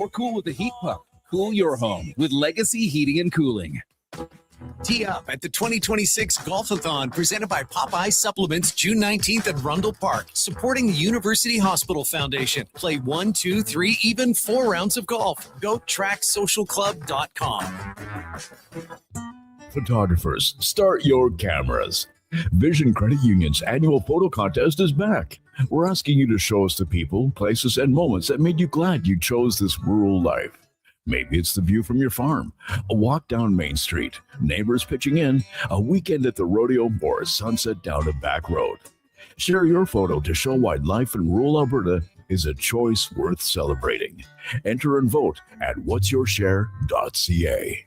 or cool with a heat pump. Cool your home with Legacy Heating and Cooling. Tee up at the 2026 Golf-a-thon presented by Popeye Supplements June 19th at Rundle Park, supporting the University Hospital Foundation. Play 1, 2, 3, even 4 rounds of golf. Go tracksocialclub.com. Photographers, start your cameras. Vision Credit Union's annual photo contest is back. We're asking you to show us the people, places, and moments that made you glad you chose this rural life. Maybe it's the view from your farm, a walk down Main Street, neighbors pitching in, a weekend at the rodeo, or a sunset down a back road. Share your photo to show why life in rural Alberta is a choice worth celebrating. Enter and vote at what'syourshare.ca.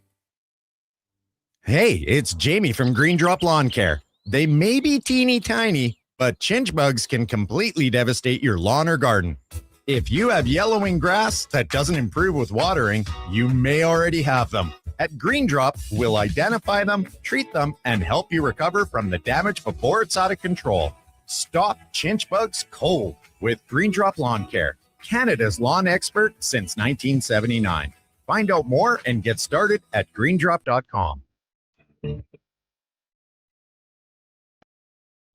Hey, it's Jamie from Green Drop Lawn Care. They may be teeny tiny, but chinch bugs can completely devastate your lawn or garden. If you have yellowing grass that doesn't improve with watering, you may already have them. At Green Drop, we'll identify them, treat them, and help you recover from the damage before it's out of control. Stop chinch bugs cold with Green Drop Lawn Care, Canada's lawn expert since 1979. Find out more and get started at greendrop.com.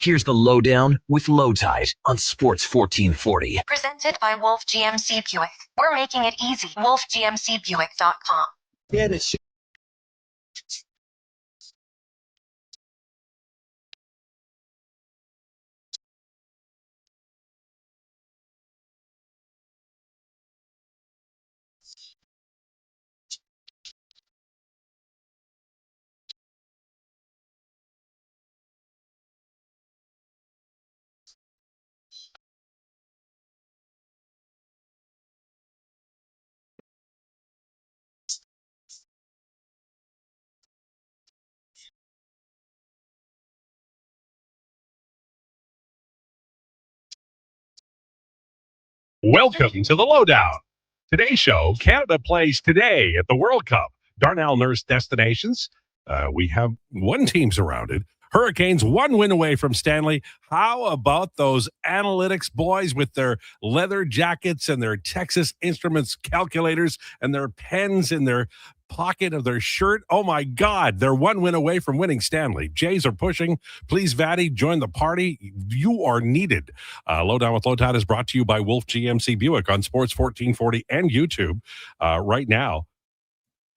Here's the Lowdown with Lowetide on Sports 1440. Presented by Wolf GMC Buick. We're making it easy. WolfGMCBuick.com. Yeah, this shit. Welcome to the Lowdown. Today's show, Canada plays today at the World Cup. Darnell Nurse Destinations. We have one team surrounded. Hurricanes 1 win away from Stanley. How about those analytics boys with their leather jackets and their Texas Instruments calculators and their pens in their pocket of their shirt? Oh my God, they're 1 win away from winning Stanley. Jays are pushing. Please, Vatty, join the party. You are needed. Lowdown with Lowtide is brought to you by Wolf GMC Buick on Sports 1440 and YouTube right now.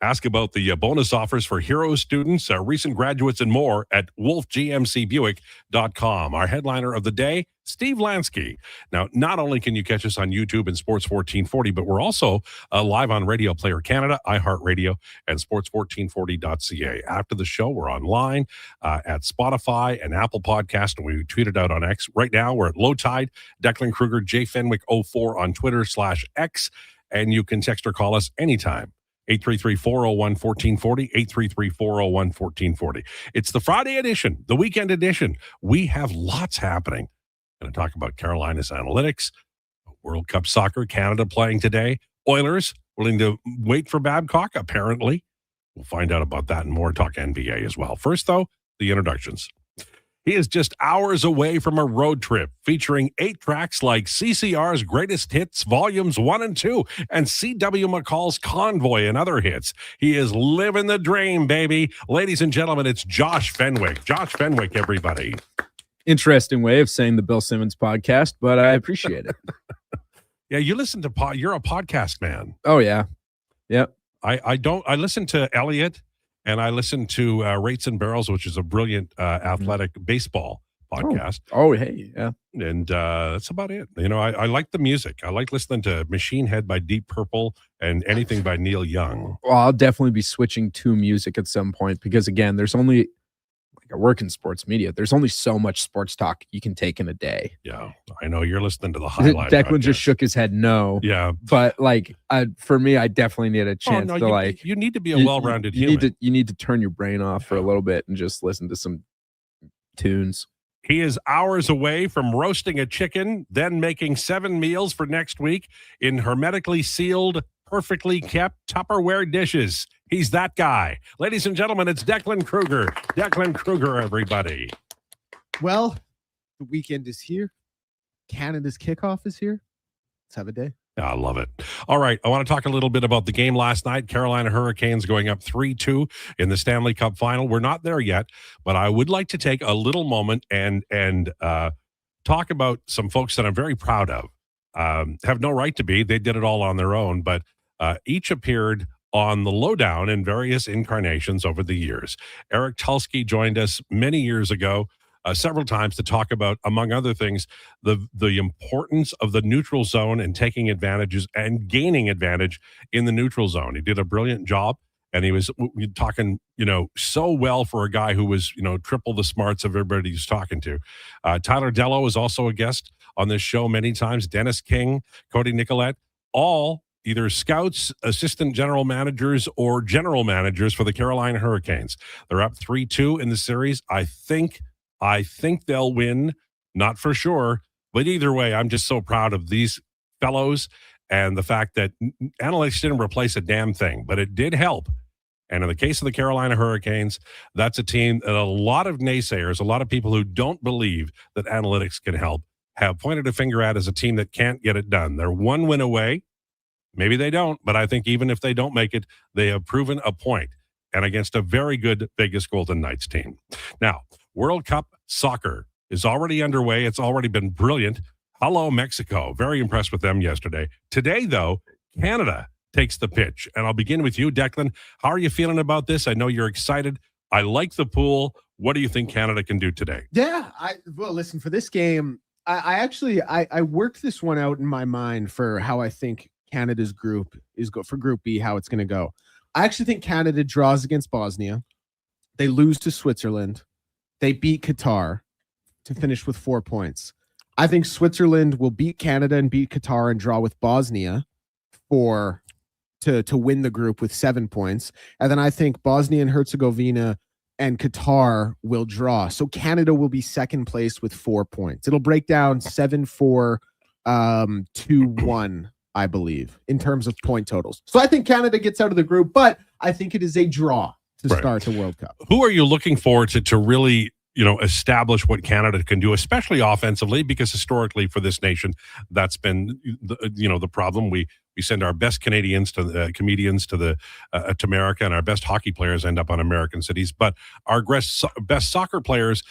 Ask about the bonus offers for hero students, recent graduates, and more at wolfgmcbuick.com. Our headliner of the day, Steve Lansky. Now, not only can you catch us on YouTube and Sports 1440, but we're also live on Radio Player Canada, iHeartRadio, and sports1440.ca. After the show, we're online at Spotify and Apple Podcast, and we tweet it out on X. Right now, we're at Lowetide, Declan Krueger, JFenwick04 on Twitter/X, and you can text or call us anytime. 833-401-1440, 833-401-1440. It's the Friday edition, the weekend edition. We have lots happening. Going to talk about Carolina's analytics, World Cup soccer, Canada playing today. Oilers willing to wait for Babcock, apparently. We'll find out about that and more. Talk NBA as well. First, though, the introductions. He is just hours away from a road trip featuring 8 tracks like CCR's Greatest Hits Volumes 1 and 2 and C.W. McCall's Convoy and other hits. He is living the dream, baby. Ladies and gentlemen, it's Josh Fenwick. Josh Fenwick, everybody. Interesting way of saying the Bill Simmons podcast, but I appreciate it. Yeah, you listen to you're a podcast man. Oh, yeah. Yep. I listen to Elliot. And I listen to Rates and Barrels, which is a brilliant athletic baseball podcast. Oh, hey, yeah. And that's about it. You know, I like the music. I like listening to Machine Head by Deep Purple and anything by Neil Young. Well, I'll definitely be switching to music at some point because, again, there's only, like I work in sports media, there's only so much sports talk you can take in a day. Yeah, I know. You're listening to the highlight. Declan just shook his head no. Yeah. But, like, for me, I definitely need a chance to, like... You need to be a well-rounded human. You need to turn your brain off for a little bit and just listen to some tunes. He is hours away from roasting a chicken, then making 7 meals for next week in hermetically sealed, perfectly kept Tupperware dishes. He's that guy. Ladies and gentlemen, it's Declan Krueger. Declan Krueger, everybody. Well, the weekend is here. Canada's kickoff is here. Let's have a day. I love it. All right. I want to talk a little bit about the game last night. Carolina Hurricanes going up 3-2 in the Stanley Cup final. We're not there yet, but I would like to take a little moment and talk about some folks that I'm very proud of. Have no right to be. They did it all on their own, but each appeared on the Lowdown in various incarnations over the years. Eric Tulsky joined us many years ago, several times, to talk about, among other things, the importance of the neutral zone and taking advantages and gaining advantage in the neutral zone. He did a brilliant job, and he was talking, so well for a guy who was, triple the smarts of everybody he's talking to. Tyler Dello is also a guest on this show many times. Dennis King, Cody Nicolette, all either scouts, assistant general managers, or general managers for the Carolina Hurricanes. They're up 3-2 in the series. I think they'll win, not for sure, but either way, I'm just so proud of these fellows and the fact that analytics didn't replace a damn thing, but it did help. And in the case of the Carolina Hurricanes, that's a team that a lot of naysayers, a lot of people who don't believe that analytics can help, have pointed a finger at as a team that can't get it done. They're one win away. Maybe they don't, but I think even if they don't make it, they have proven a point, and against a very good Vegas Golden Knights team. Now, World Cup soccer is already underway. It's already been brilliant. Hello, Mexico. Very impressed with them yesterday. Today, though, Canada takes the pitch. And I'll begin with you, Declan. How are you feeling about this? I know you're excited. I like the pool. What do you think Canada can do today? Yeah, listen, for this game, I worked this one out in my mind for how I think Canada's group for Group B, how it's going to go. I actually think Canada draws against Bosnia. They lose to Switzerland. They beat Qatar to finish with 4 points. I think Switzerland will beat Canada and beat Qatar and draw with Bosnia to win the group with 7 points. And then I think Bosnia and Herzegovina and Qatar will draw. So Canada will be second place with 4 points. It'll break down 7-4, 2-1, I believe, in terms of point totals. So I think Canada gets out of the group, but I think it is a draw to start the World Cup. Who are you looking for to really, establish what Canada can do, especially offensively? Because historically for this nation, that's been the problem. We send our best comedians to America, and our best hockey players end up on American cities. But our best soccer players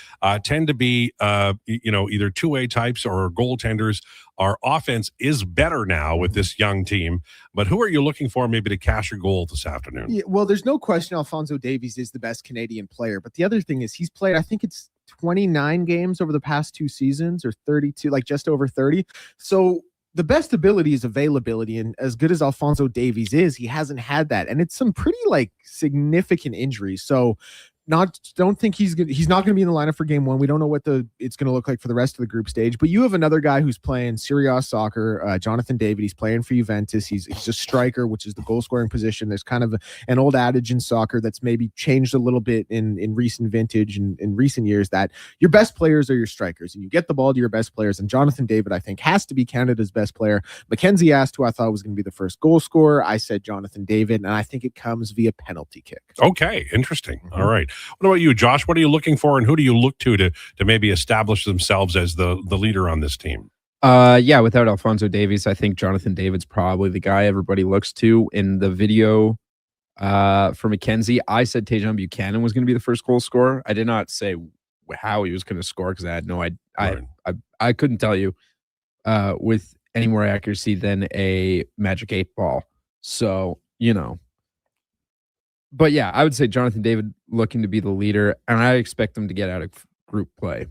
tend to be, either two-way types or goaltenders. Our offense is better now with this young team. But who are you looking for maybe to cash your goal this afternoon? Yeah, well, there's no question Alphonso Davies is the best Canadian player. But the other thing is he's played, I think it's 29 games over the past 2 seasons, or 32, like just over 30. So the best ability is availability, and as good as Alphonso Davies is, he hasn't had that, and it's some pretty significant injuries. So don't think he's not going to be in the lineup for game one. We don't know what it's going to look like for the rest of the group stage, but you have another guy who's playing Serie A soccer, Jonathan David. He's playing for Juventus. He's a striker, which is the goal scoring position. There's kind of an old adage in soccer that's maybe changed a little bit in recent vintage and in recent years, that your best players are your strikers, and you get the ball to your best players. And Jonathan David, I think, has to be Canada's best player. Mackenzie asked who I thought was going to be the first goal scorer. I said Jonathan David, and I think it comes via penalty kick. Okay, interesting. All right. What about you, Josh? What are you looking for, and who do you look to maybe establish themselves as the leader on this team? Without Alphonso Davies, I think Jonathan David's probably the guy everybody looks to. In the video for Mackenzie, I said Tajon Buchanan was going to be the first goal scorer. I did not say how he was going to score because I had no idea. I couldn't tell you with any more accuracy than a Magic 8 ball. So, But yeah, I would say Jonathan David looking to be the leader, and I expect them to get out of group play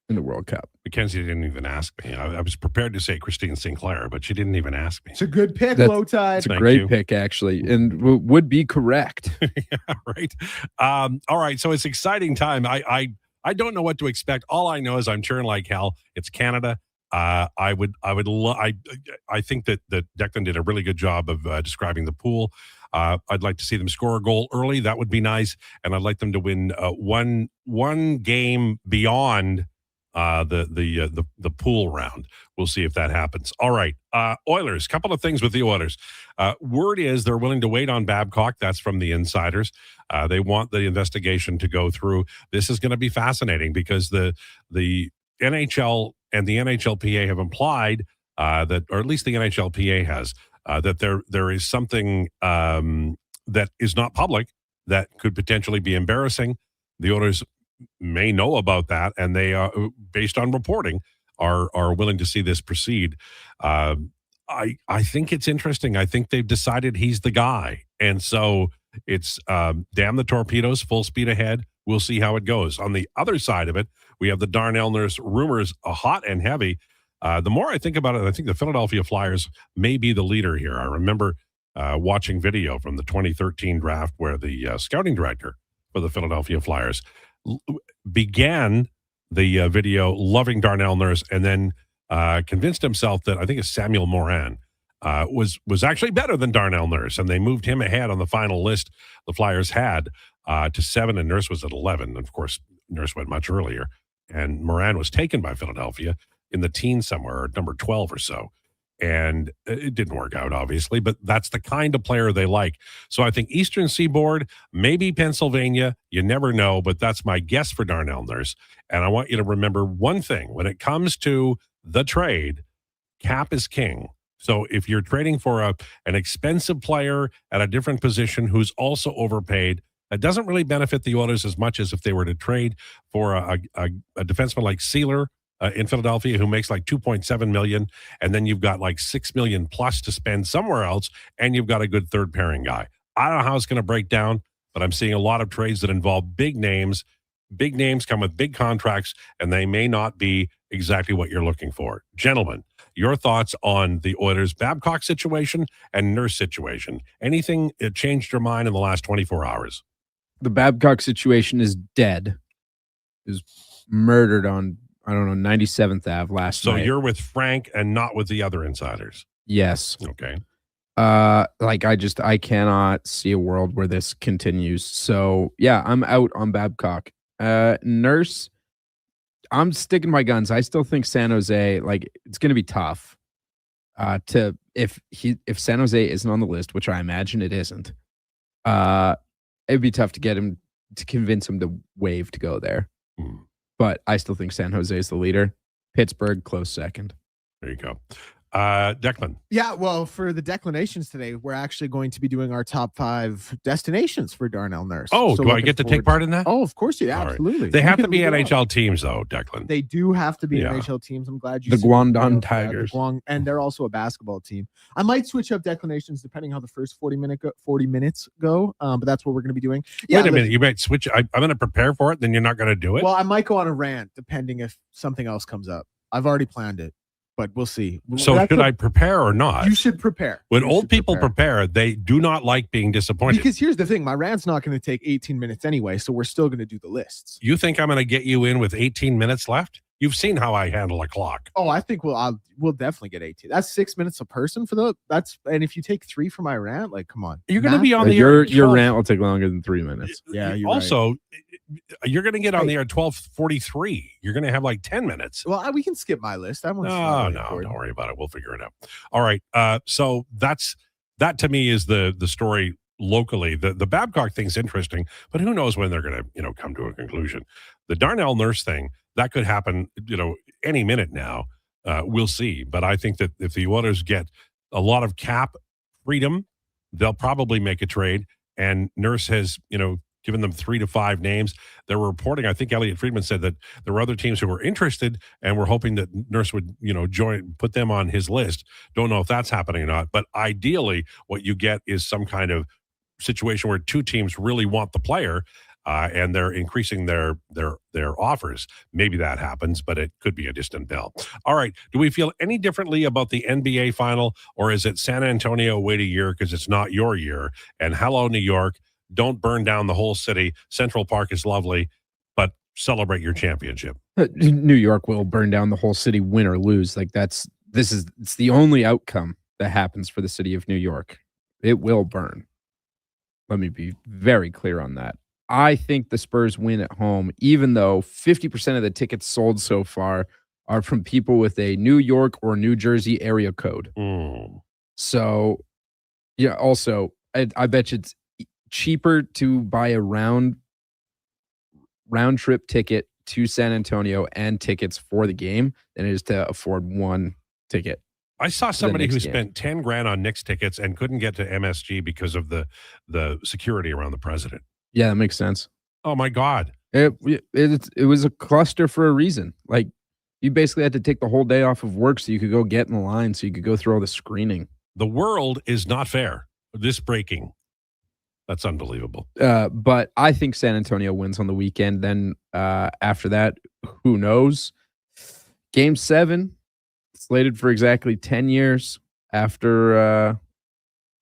in the World Cup. Mackenzie didn't even ask me. I was prepared to say Christine Sinclair, but she didn't even ask me. It's a good pick, Lowetide. It's a great pick, actually, and would be correct. Yeah, right. All right, so it's exciting time. I don't know what to expect. All I know is I'm cheering like hell. It's Canada. I think that Declan did a really good job of describing the pool. I'd like to see them score a goal early. That would be nice. And I'd like them to win one game beyond the pool round. We'll see if that happens. All right. Oilers, couple of things with the Oilers. Word is they're willing to wait on Babcock. That's from the insiders. They want the investigation to go through. This is going to be fascinating because the NHL and the NHLPA have implied that, or at least the NHLPA has, that there is something that is not public that could potentially be embarrassing. The owners may know about that, and they are, based on reporting, are willing to see this proceed. I think it's interesting. I think they've decided he's the guy, and so it's damn the torpedoes, full speed ahead. We'll see how it goes. On the other side of it, we have the Darnell Nurse rumors, hot and heavy. The more I think about it, I think the Philadelphia Flyers may be the leader here. I remember watching video from the 2013 draft where the scouting director for the Philadelphia Flyers began the video loving Darnell Nurse, and then convinced himself that I think it's Samuel Morin was actually better than Darnell Nurse, and they moved him ahead on the final list the Flyers had to 7, and Nurse was at 11. And of course, Nurse went much earlier, and Morin was taken by Philadelphia in the teens somewhere, or number 12 or so. And it didn't work out, obviously, but that's the kind of player they like. So I think Eastern Seaboard, maybe Pennsylvania, you never know, but that's my guess for Darnell Nurse. And I want you to remember one thing. When it comes to the trade, cap is king. So if you're trading for an expensive player at a different position who's also overpaid, that doesn't really benefit the Oilers as much as if they were to trade for a defenseman like Sealer in Philadelphia, who makes like $2.7 million, and then you've got like $6 million plus to spend somewhere else, and you've got a good third pairing guy. I don't know how it's going to break down, but I'm seeing a lot of trades that involve big names. Big names come with big contracts, and they may not be exactly what you're looking for. Gentlemen, your thoughts on the Oilers' Babcock situation and Nurse situation? Anything that changed your mind in the last 24 hours? The Babcock situation is dead. Is murdered on, I don't know, 97th Ave last night. So you're with Frank and not with the other insiders? Yes. Okay. I cannot see a world where this continues. So yeah, I'm out on Babcock. Nurse, I'm sticking my guns. I still think San Jose, like, it's going to be tough if San Jose isn't on the list, which I imagine it isn't. It'd be tough to get him, to convince him to waive to go there. But I still think San Jose is the leader. Pittsburgh, close second. There you go. Declan. Yeah, well, for the declinations today, we're actually going to be doing our top 5 destinations for Darnell Nurse. Oh, so do I get to take part in that? Oh, of course you All absolutely. Right. They have to be NHL teams, though, Declan. They do have to be NHL teams. I'm glad you the said Guangdong that. Tigers. And they're also a basketball team. I might switch up declinations depending how the first 40 minutes go. But that's what we're going to be doing. Wait a minute, you might switch. I'm going to prepare for it, then you're not going to do it? Well, I might go on a rant depending if something else comes up. I've already planned it, but we'll see. So should I prepare or not? You should prepare. When old people prepare, they do not like being disappointed. Because here's the thing, my rant's not going to take 18 minutes anyway, so we're still going to do the lists. You think I'm going to get you in with 18 minutes left? You've seen how I handle a clock. Oh, I think we'll definitely get 18. That's 6 minutes a person for and if you take 3 for my rant, like, come on. You're going to be on the air. Your rant will take longer than 3 minutes. Yeah. Also, you're going to get on the air at 12:43. You're going to have like 10 minutes. Well, we can skip my list. No, don't worry about it. We'll figure it out. All right. So that to me is the story locally. The Babcock thing's interesting, but who knows when they're going to come to a conclusion. The Darnell Nurse thing, that could happen any minute now. We'll see. But I think that if the Oilers get a lot of cap freedom, they'll probably make a trade. And Nurse has given them 3 to 5 names. They were reporting, I think Elliot Friedman said that there were other teams who were interested and were hoping that Nurse would, put them on his list. Don't know if that's happening or not. But ideally, what you get is some kind of situation where 2 teams really want the player and they're increasing their offers. Maybe that happens, but it could be a distant bell. All right. Do we feel any differently about the NBA final, or is it San Antonio, wait a year because it's not your year? And hello, New York. Don't burn down the whole city. Central Park is lovely, but celebrate your championship. New York will burn down the whole city, win or lose. Like it's the only outcome that happens for the city of New York. It will burn. Let me be very clear on that. I think the Spurs win at home, even though 50% of the tickets sold so far are from people with a New York or New Jersey area code. So, yeah, also, I bet you it's cheaper to buy a round trip ticket to San Antonio and tickets for the game than it is to afford one ticket. I saw somebody who Knicks game. spent 10 grand on Knicks tickets and couldn't get to MSG because of the security around the president. Yeah, that makes sense. Oh my God. It was a cluster for a reason. Like, you basically had to take the whole day off of work so you could go get in the line, so you could go through all the screening. The world is not fair. This breaking. That's unbelievable. But I think San Antonio wins on the weekend. Then after that, who knows? Game 7, slated for exactly 10 years after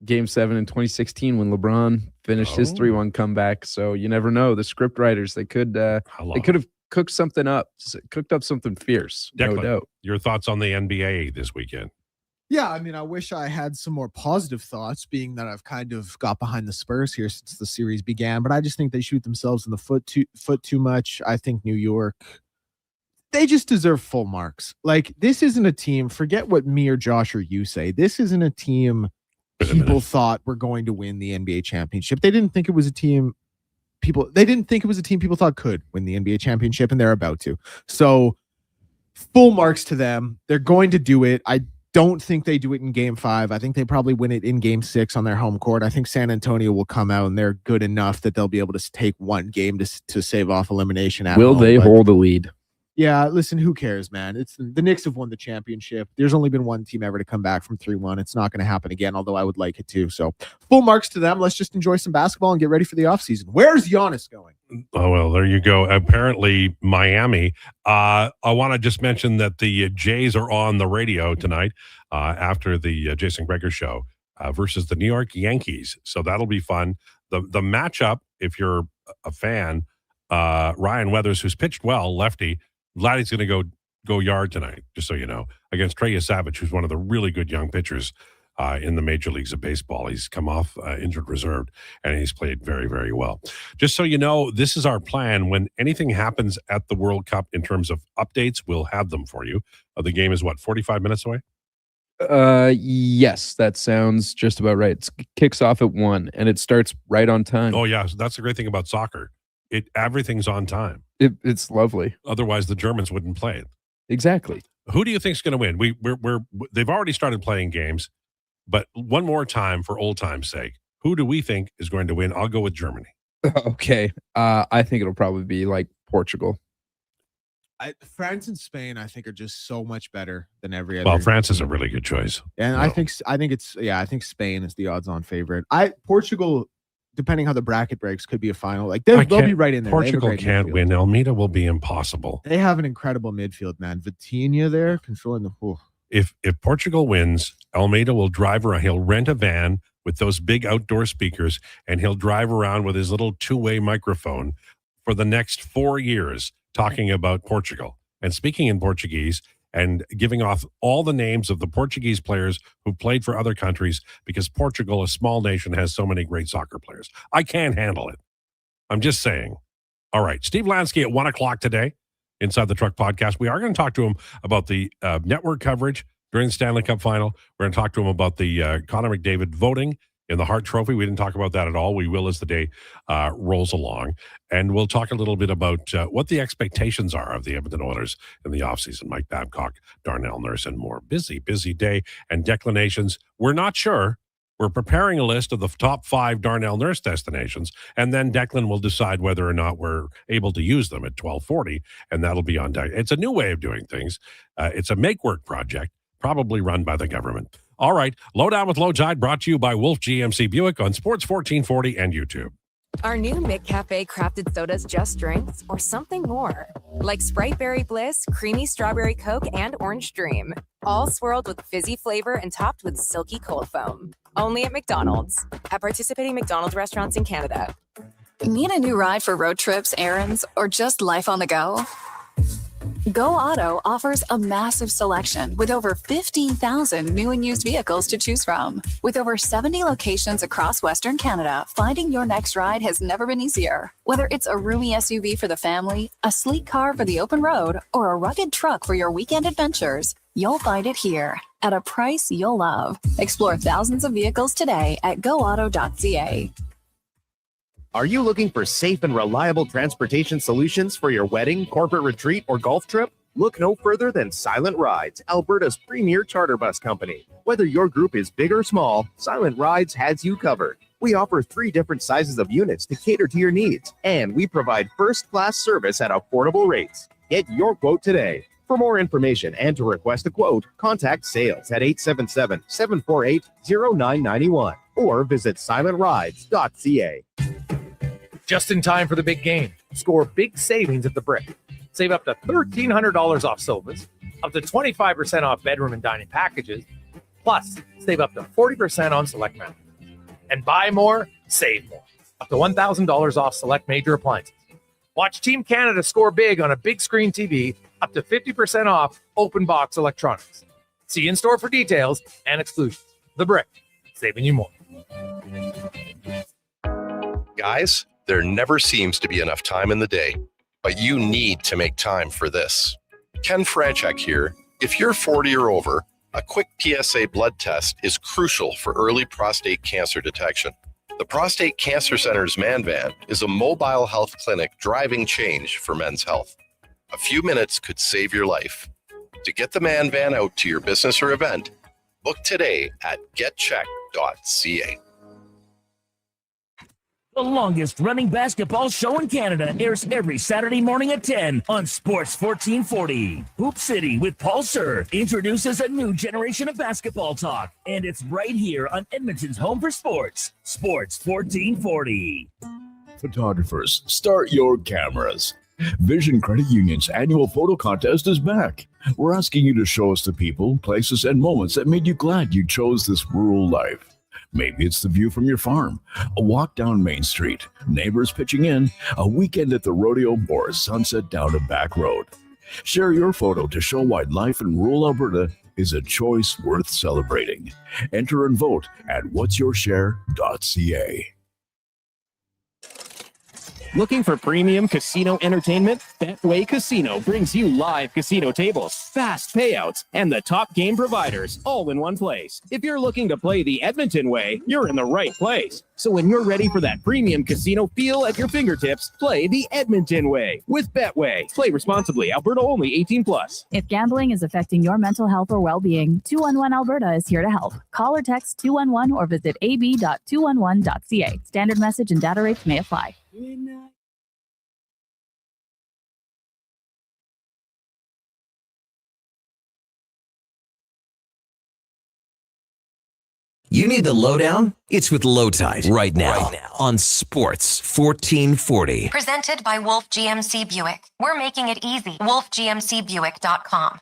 Game 7 in 2016 when LeBron finished his 3-1 comeback. So you never know. The script writers, they could have cooked something up, cooked up something fierce. Declan, no doubt. Your thoughts on the NBA this weekend? Yeah, I mean, I wish I had some more positive thoughts, being that I've kind of got behind the Spurs here since the series began. But I just think they shoot themselves in the foot too much. I think New York, they just deserve full marks. Like, this isn't a team. Forget what me or Josh or you say. This isn't a team people thought were going to win the NBA championship. They didn't think it was a team people thought could win the NBA championship, and they're about to. So full marks to them. They're going to do it. I don't think they do it in Game 5. I think they probably win it in Game 6 on their home court. I think San Antonio will come out and they're good enough that they'll be able to take one game to save off elimination. Will they hold the lead? Yeah, listen, who cares, man? It's the Knicks have won the championship. There's only been one team ever to come back from 3-1. It's not going to happen again, although I would like it to. So full marks to them. Let's just enjoy some basketball and get ready for the offseason. Where's Giannis going? Oh, well, there you go. Apparently, Miami. I want to just mention that the Jays are on the radio tonight after the Jason Krueger show versus the New York Yankees. So that'll be fun. The matchup, if you're a fan, Ryan Weathers, who's pitched well, lefty, Vladdy's going to go yard tonight, just so you know, against Trey Savage, who's one of the really good young pitchers in the major leagues of baseball. He's come off injured reserve, and he's played very, very well. Just so you know, this is our plan. When anything happens at the World Cup in terms of updates, we'll have them for you. The game is, 45 minutes away? Yes, that sounds just about right. It kicks off at 1, and it starts right on time. Oh, yeah. That's the great thing about soccer. Everything's on time. It's lovely. Otherwise, the Germans wouldn't play it. Exactly. Who do you think's going to win? They've already started playing games, but one more time for old time's sake, who do we think is going to win? I'll go with Germany. Okay. I think it'll probably be like Portugal. France and Spain, I think, are just so much better than every other. Well, France is a really good choice. And I think Spain is the odds-on favorite. Portugal, depending how the bracket breaks, could be a final. Like they'll be right in there. Portugal can't win. Almeida will be impossible. They have an incredible midfield, man. Vitinha there controlling the whole. If Portugal wins, Almeida will drive around. He'll rent a van with those big outdoor speakers, and he'll drive around with his little two-way microphone for the next 4 years talking about Portugal and speaking in Portuguese and giving off all the names of the Portuguese players who played for other countries, because Portugal, a small nation, has so many great soccer players. I can't handle it. I'm just saying. All right. Steve Lansky at 1 o'clock today, Inside the Truck podcast. We are going to talk to him about the network coverage during the Stanley Cup final. We're going to talk to him about the Connor McDavid voting in the Hart Trophy. We didn't talk about that at all. We will as the day rolls along. And we'll talk a little bit about what the expectations are of the Edmonton Oilers in the offseason. Mike Babcock, Darnell Nurse, and more. Busy day. And declinations, we're not sure. We're preparing a list of the top 5 Darnell Nurse destinations, and then Declan will decide whether or not we're able to use them at 12:40, and that'll be on deck. It's a new way of doing things. It's a make-work project, probably run by the government. All right, Lowdown with Lowetide, brought to you by Wolf GMC Buick on Sports 1440 and YouTube. Are new McCafe crafted sodas just drinks or something more? Like Sprite Berry Bliss, Creamy Strawberry Coke, and Orange Dream. All swirled with fizzy flavor and topped with silky cold foam. Only at McDonald's. At participating McDonald's restaurants in Canada. Need a new ride for road trips, errands, or just life on the go? Go Auto offers a massive selection with over 15,000 new and used vehicles to choose from. With over 70 locations across Western Canada, finding your next ride has never been easier. Whether it's a roomy SUV for the family, a sleek car for the open road, or a rugged truck for your weekend adventures, you'll find it here at a price you'll love. Explore thousands of vehicles today at goauto.ca. Are you looking for safe and reliable transportation solutions for your wedding, corporate retreat, or golf trip? Look no further than Silent Rides, Alberta's premier charter bus company. Whether your group is big or small, Silent Rides has you covered. We offer 3 different sizes of units to cater to your needs, and we provide first-class service at affordable rates. Get your quote today. For more information and to request a quote, contact sales at 877-748-0991 or visit silentrides.ca. Just in time for the big game. Score big savings at the Brick. Save up to $1,300 off sofas, up to 25% off bedroom and dining packages, plus save up to 40% on select mattresses. And buy more, save more. Up to $1,000 off select major appliances. Watch Team Canada score big on a big screen TV, up to 50% off open box electronics. See in store for details and exclusions. The Brick, saving you more. Guys, there never seems to be enough time in the day, but you need to make time for this. Ken Franchek here. If you're 40 or over, a quick PSA blood test is crucial for early prostate cancer detection. The Prostate Cancer Center's Man Van is a mobile health clinic driving change for men's health. A few minutes could save your life. To get the Man Van out to your business or event, book today at getcheck.ca. The longest running basketball show in Canada airs every Saturday morning at 10 on Sports 1440. Hoop City with Paul Sir introduces a new generation of basketball talk, and it's right here on Edmonton's home for sports, Sports 1440. Photographers, start your cameras. Vision Credit Union's annual photo contest is back. We're asking you to show us the people, places, and moments that made you glad you chose this rural life. Maybe it's the view from your farm, a walk down Main Street, neighbors pitching in, a weekend at the rodeo, or a sunset down a back road. Share your photo to show why life in rural Alberta is a choice worth celebrating. Enter and vote at whatsyourshare.ca. Looking for premium casino entertainment? Betway Casino brings you live casino tables, fast payouts, and the top game providers all in one place. If you're looking to play the Edmonton way, you're in the right place. So when you're ready for that premium casino feel at your fingertips, play the Edmonton way with Betway. Play responsibly. Alberta only, 18+. If gambling is affecting your mental health or well-being, 211 Alberta is here to help. Call or text 211 or visit ab.211.ca. Standard message and data rates may apply. You need the lowdown? It's with Lowetide right now on Sports 1440. Presented by Wolf GMC Buick. We're making it easy. WolfGMCBuick.com.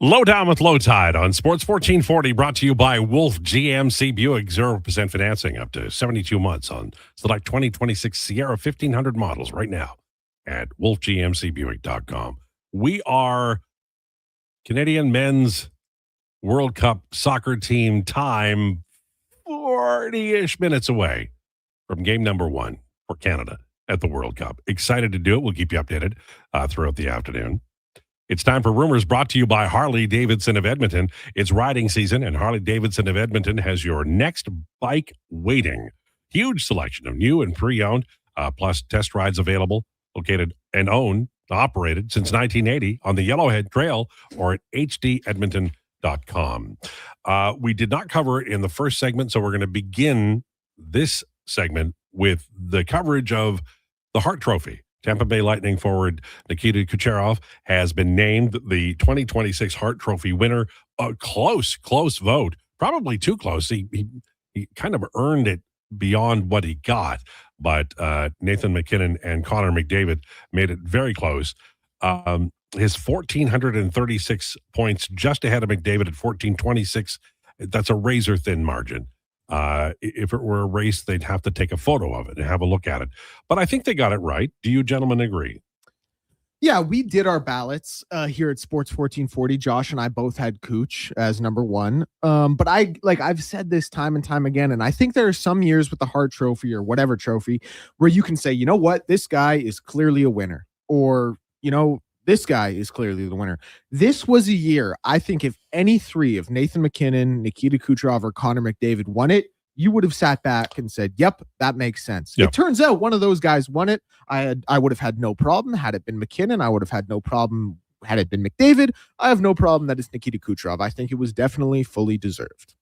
Lowdown with Lowetide on Sports 1440, brought to you by Wolf GMC Buick. 0% financing up to 72 months on select 2026 Sierra 1500 models right now at wolfgmcbuick.com. We are Canadian men's World Cup soccer team time 40-ish minutes away from game number 1 for Canada at the World Cup. Excited to do it. We'll keep you updated throughout the afternoon. It's time for Rumors, brought to you by Harley-Davidson of Edmonton. It's riding season, and Harley-Davidson of Edmonton has your next bike waiting. Huge selection of new and pre-owned, plus test rides available, located and owned, operated since 1980 on the Yellowhead Trail or at hdedmonton.com. We did not cover it in the first segment, so we're going to begin this segment with the coverage of the Hart Trophy. Tampa Bay Lightning forward Nikita Kucherov has been named the 2026 Hart Trophy winner. A close vote, probably too close. He kind of earned it beyond what he got, but Nathan McKinnon and Connor McDavid made it very close. His 1,436 points, just ahead of McDavid at 1,426. That's a razor-thin margin. If it were a race, they'd have to take a photo of it and have a look at it. But I think they got it right. Do you gentlemen agree? Yeah, we did our ballots here at Sports 1440. Josh and I both had Cooch as number 1. But I've said this time and time again, and I think there are some years with the Hart Trophy or whatever trophy where you can say, you know what, this guy is clearly a winner, or This guy is clearly the winner. This was a year, I think, if any three of Nathan McKinnon, Nikita Kucherov, or Connor McDavid won it, you would have sat back and said, yep, that makes sense. Yep. It turns out one of those guys won it. I would have had no problem had it been McKinnon. I would have had no problem had it been McDavid. I have no problem that it's Nikita Kucherov. I think it was definitely fully deserved.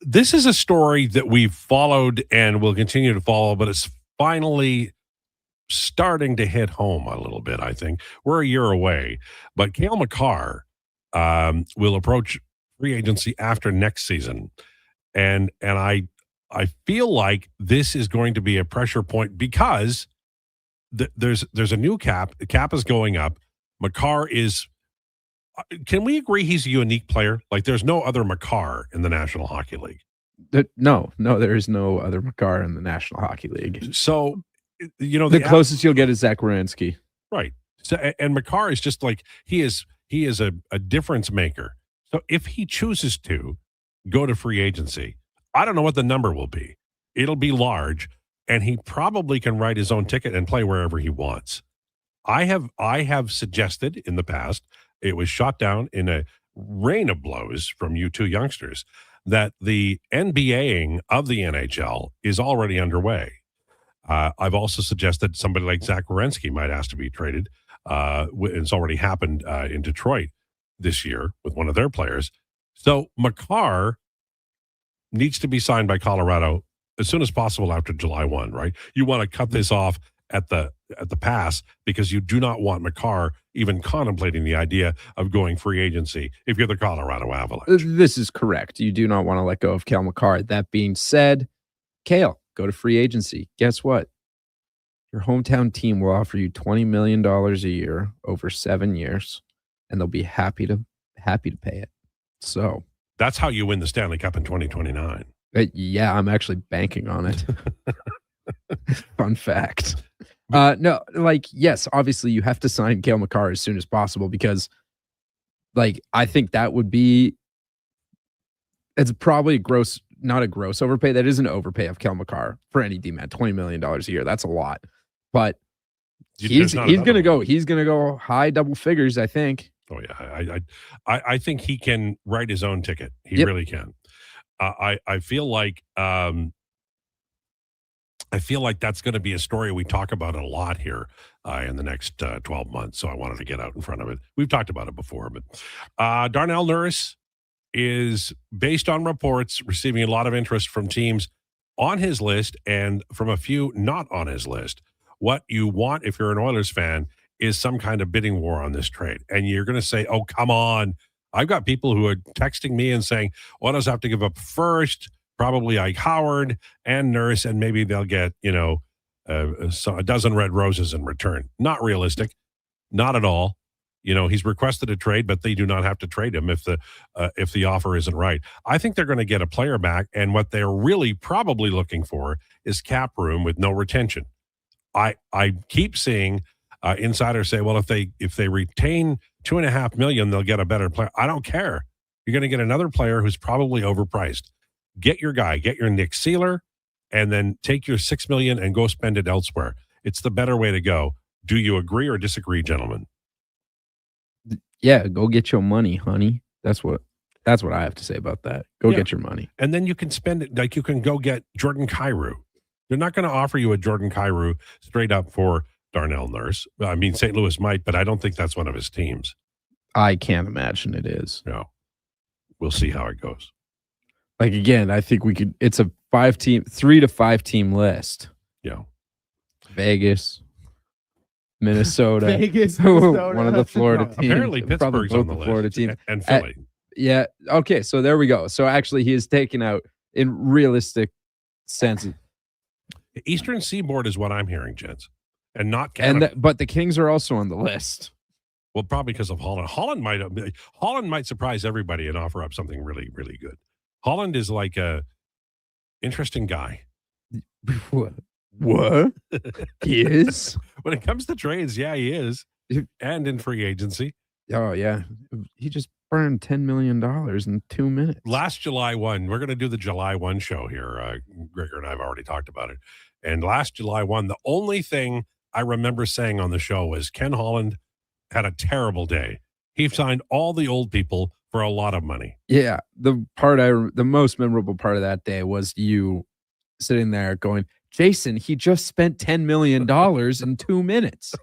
This is a story that we've followed and will continue to follow, but it's finally starting to hit home a little bit, I think. We're a year away, but Cale Makar will approach free agency after next season. And I feel like this is going to be a pressure point because there's a new cap. The cap is going up. Makar is, can we agree he's a unique player? Like there's no other Makar in the National Hockey League. No, there is no other Makar in the National Hockey League. So, the closest you'll get is Zach Werenski. Right. So, and Makar is just like, he is a difference maker. So if he chooses to go to free agency, I don't know what the number will be. It'll be large, and he probably can write his own ticket and play wherever he wants. I have suggested in the past, it was shot down in a rain of blows from you two youngsters, that the NBAing of the NHL is already underway. I've also suggested somebody like Zach Werenski might ask to be traded. It's already happened in Detroit this year with one of their players. So Makar needs to be signed by Colorado as soon as possible after July 1, right? You want to cut this off at the pass because you do not want Makar even contemplating the idea of going free agency if you're the Colorado Avalanche. This is correct. You do not want to let go of Cale Makar. That being said, Cale, go to free agency. Guess what? Your hometown team will offer you $20 million a year over 7 years, and they'll be happy to pay it. So that's how you win the Stanley Cup in 2029. Yeah, I'm actually banking on it. Fun fact. No, yes, obviously you have to sign Cale Makar as soon as possible because, I think that would be, it's probably not a gross overpay. That is an overpay of Cale Makar for any D-man, $20 million a year. That's a lot, but he's going to go high double figures, I think. Oh yeah, I think he can write his own ticket. He really can. I feel like that's going to be a story we talk about a lot here in the next 12 months. So I wanted to get out in front of it. We've talked about it before, but Darnell Nurse is, based on reports, receiving a lot of interest from teams on his list and from a few not on his list. What you want, if you're an Oilers fan, is some kind of bidding war on this trade. And you're going to say, oh, come on. I've got people who are texting me and saying, Oilers have to give up first, probably Ike Howard and Nurse, and maybe they'll get, a dozen red roses in return. Not realistic. Not at all. He's requested a trade, but they do not have to trade him if the offer isn't right. I think they're going to get a player back, and what they're really probably looking for is cap room with no retention. I keep seeing insiders say, well, if they retain $2.5 million, they'll get a better player. I don't care. You're going to get another player who's probably overpriced. Get your guy, get your Nick Seeler, and then take your $6 million and go spend it elsewhere. It's the better way to go. Do you agree or disagree, gentlemen? Yeah, go get your money, honey. That's what I have to say about that. Go get your money. And then you can spend it, like you can go get Jordan Kyrou. They're not going to offer you a Jordan Kyrou straight up for Darnell Nurse. I mean, St. Louis might, but I don't think that's one of his teams. I can't imagine it is. No. We'll see how it goes. Again, I think it's a 3 to 5 team list. Yeah. Vegas, Minnesota, Minnesota. one of the Florida teams. Apparently Pittsburgh's on the list. Florida team. And Philly. Yeah. Okay. So there we go. So actually he is taken out in realistic sense. The Eastern Seaboard is what I'm hearing, gents. And not Canada. But the Kings are also on the list. Well, probably because of Holland. Holland might surprise everybody and offer up something really, really good. Holland is like a interesting guy. What? He is? When it comes to trades, yeah, he is. And in free agency. Oh, yeah. He just burned $10 million in 2 minutes. Last July 1, we're going to do the July 1 show here. Gregor and I have already talked about it. And last July 1, the only thing I remember saying on the show was Ken Holland had a terrible day. He signed all the old people for a lot of money. Yeah, the most memorable part of that day was you sitting there going, Jason, he just spent $10 million in 2 minutes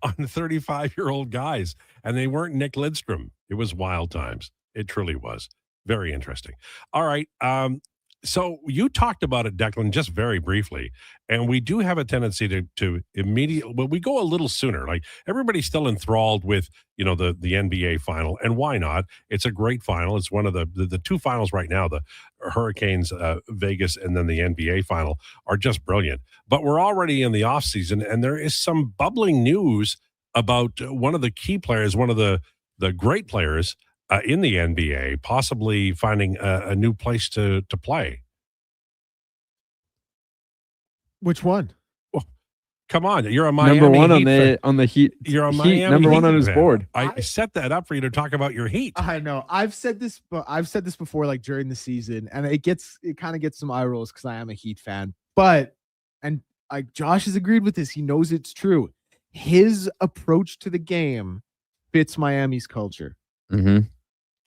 on 35-year-old guys, and they weren't Nick Lidstrom. It was wild times. It truly was. Very interesting. All right. So you talked about it, Declan, just very briefly, and we do have a tendency to immediately, well, we go a little sooner. Like everybody's still enthralled with, the NBA final, and why not? It's a great final. It's one of the two finals right now. The Hurricanes, Vegas, and then the NBA final are just brilliant. But we're already in the off season, and there is some bubbling news about one of the key players, one of the great players in the NBA, possibly finding a new place to play. Which one? Well, come on, you're a Miami number one Heat on the Heat. You're a Heat, Miami number Heat one on his fan. board. I set that up for you to talk about your Heat. I know. I've said this before, like during the season, and it kind of gets some eye rolls because I am a Heat fan. But like Josh has agreed with this. He knows it's true. His approach to the game fits Miami's culture. Mm-hmm.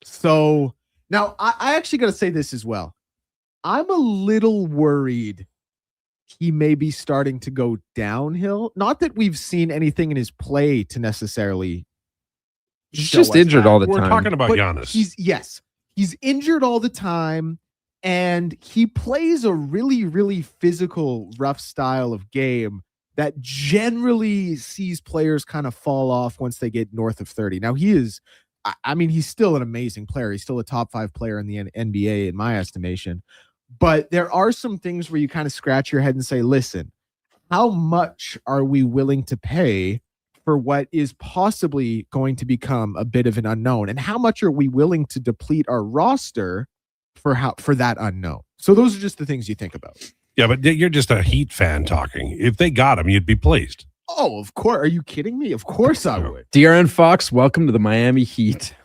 So now I actually got to say this as well. I'm a little worried he may be starting to go downhill. Not that we've seen anything in his play to necessarily. He's just injured all the time. We're talking about But Giannis. He's injured all the time, and he plays a really, really physical, rough style of game that generally sees players kind of fall off once they get north of 30. Now he's still an amazing player. He's still a top 5 player in the NBA in my estimation. But there are some things where you kind of scratch your head and say, listen, how much are we willing to pay for what is possibly going to become a bit of an unknown? And how much are we willing to deplete our roster for that unknown? So those are just the things you think about. Yeah, but you're just a Heat fan talking. If they got him, you'd be pleased. Oh, of course. Are you kidding me? Of course I would. De'Aaron Fox, welcome to the Miami Heat.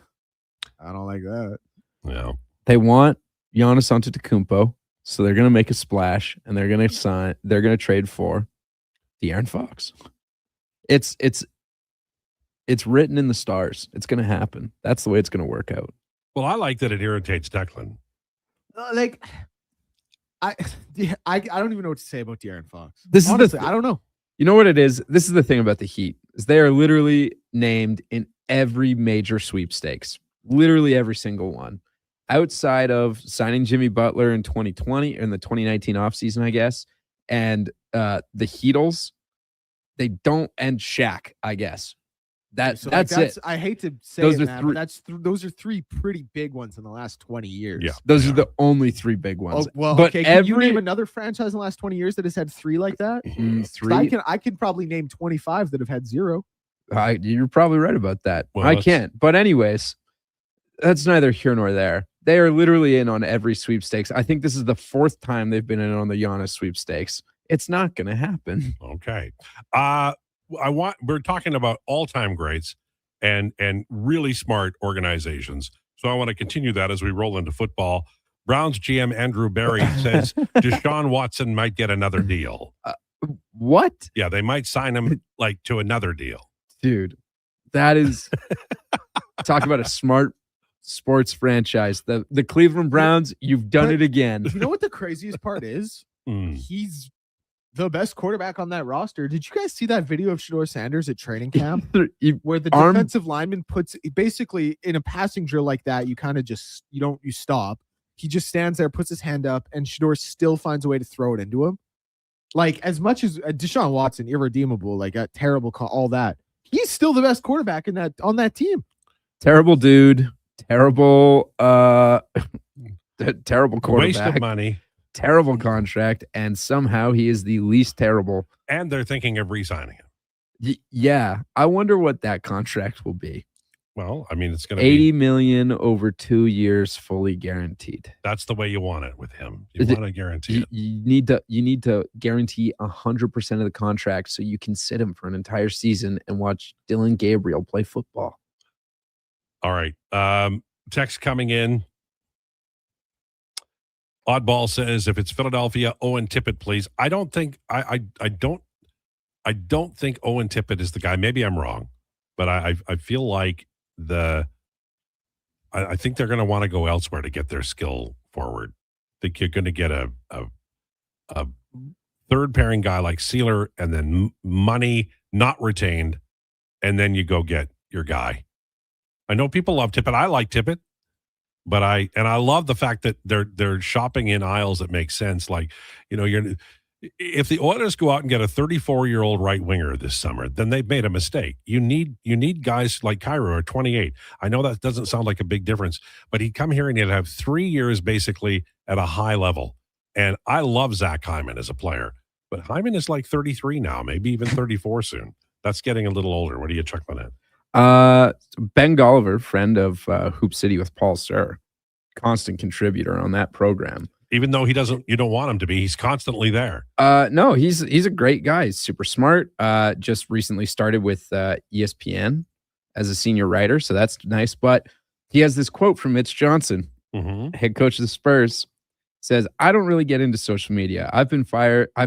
I don't like that. Yeah. They want Giannis Antetokounmpo, so they're going to make a splash, and they're going to trade for De'Aaron Fox. It's written in the stars. It's going to happen. That's the way it's going to work out. Well, I like that it irritates Declan. I don't even know what to say about De'Aaron Fox. Honestly, I don't know. You know what it is? This is the thing about the Heat, is they are literally named in every major sweepstakes. Literally every single one. Outside of signing Jimmy Butler in 2020, in the 2019 offseason, I guess, and the Heatles, they don't, and Shaq, I guess. That's it. I hate to say those it, are man, but those are 3 pretty big ones in the last 20 years. Yeah, those are the only 3 big ones. Oh, well, but okay. Can you name another franchise in the last 20 years that has had 3 like that? 3. I can probably name 25 that have had 0. You're probably right about that. Well, I can't. But anyways, that's neither here nor there. They are literally in on every sweepstakes. I think this is the 4th time they've been in on the Giannis sweepstakes. It's not going to happen. Okay. We're talking about all-time greats and really smart organizations. So I want to continue that as we roll into football. Browns GM Andrew Berry says Deshaun Watson might get another deal. What? Yeah, they might sign him to another deal. Dude, that is talk about a smart sports franchise. The Cleveland Browns, you've done it again. You know what the craziest part is? He's the best quarterback on that roster. Did you guys see that video of Shedeur Sanders at training camp where the defensive lineman puts basically in a passing drill like that? You kind of just you stop. He just stands there, puts his hand up, and Shedeur still finds a way to throw it into him. Like as much as Deshaun Watson, irredeemable, like a terrible call, all that. He's still the best quarterback on that team. Terrible dude. Terrible, terrible quarterback. Waste of money. Terrible contract, and somehow he is the least terrible. And they're thinking of re-signing him. Yeah, I wonder what that contract will be. Well, I mean, it's going to be $80 million over 2 years, fully guaranteed. That's the way you want it with him. You want to guarantee it. You need to guarantee 100% of the contract so you can sit him for an entire season and watch Dylan Gabriel play football. All right. Text coming in. Oddball says, if it's Philadelphia, Owen Tippett, please. I don't think Owen Tippett is the guy. Maybe I'm wrong. but I feel like I think they're going to want to go elsewhere to get their skill forward. I think you're going to get a third pairing guy like Sealer, and then money not retained, and then you go get your guy. I know people love Tippett. I like Tippett, but I love the fact that they're shopping in aisles that make sense. Like, if the Oilers go out and get a 34-year-old right winger this summer, then they've made a mistake. You need guys like Cairo or 28. I know that doesn't sound like a big difference, but he'd come here and he'd have 3 years basically at a high level. And I love Zach Hyman as a player, but Hyman is like 33 now, maybe even 34 soon. That's getting a little older. What are you chuckling at? Ben Golliver, friend of Hoop City with Paul Sir, constant contributor on that program. Even though you don't want him to be, he's constantly there. No, he's a great guy. He's super smart. Just recently started with ESPN as a senior writer, so that's nice. But he has this quote from Mitch Johnson, head coach of the Spurs, says, "I don't really get into social media. I've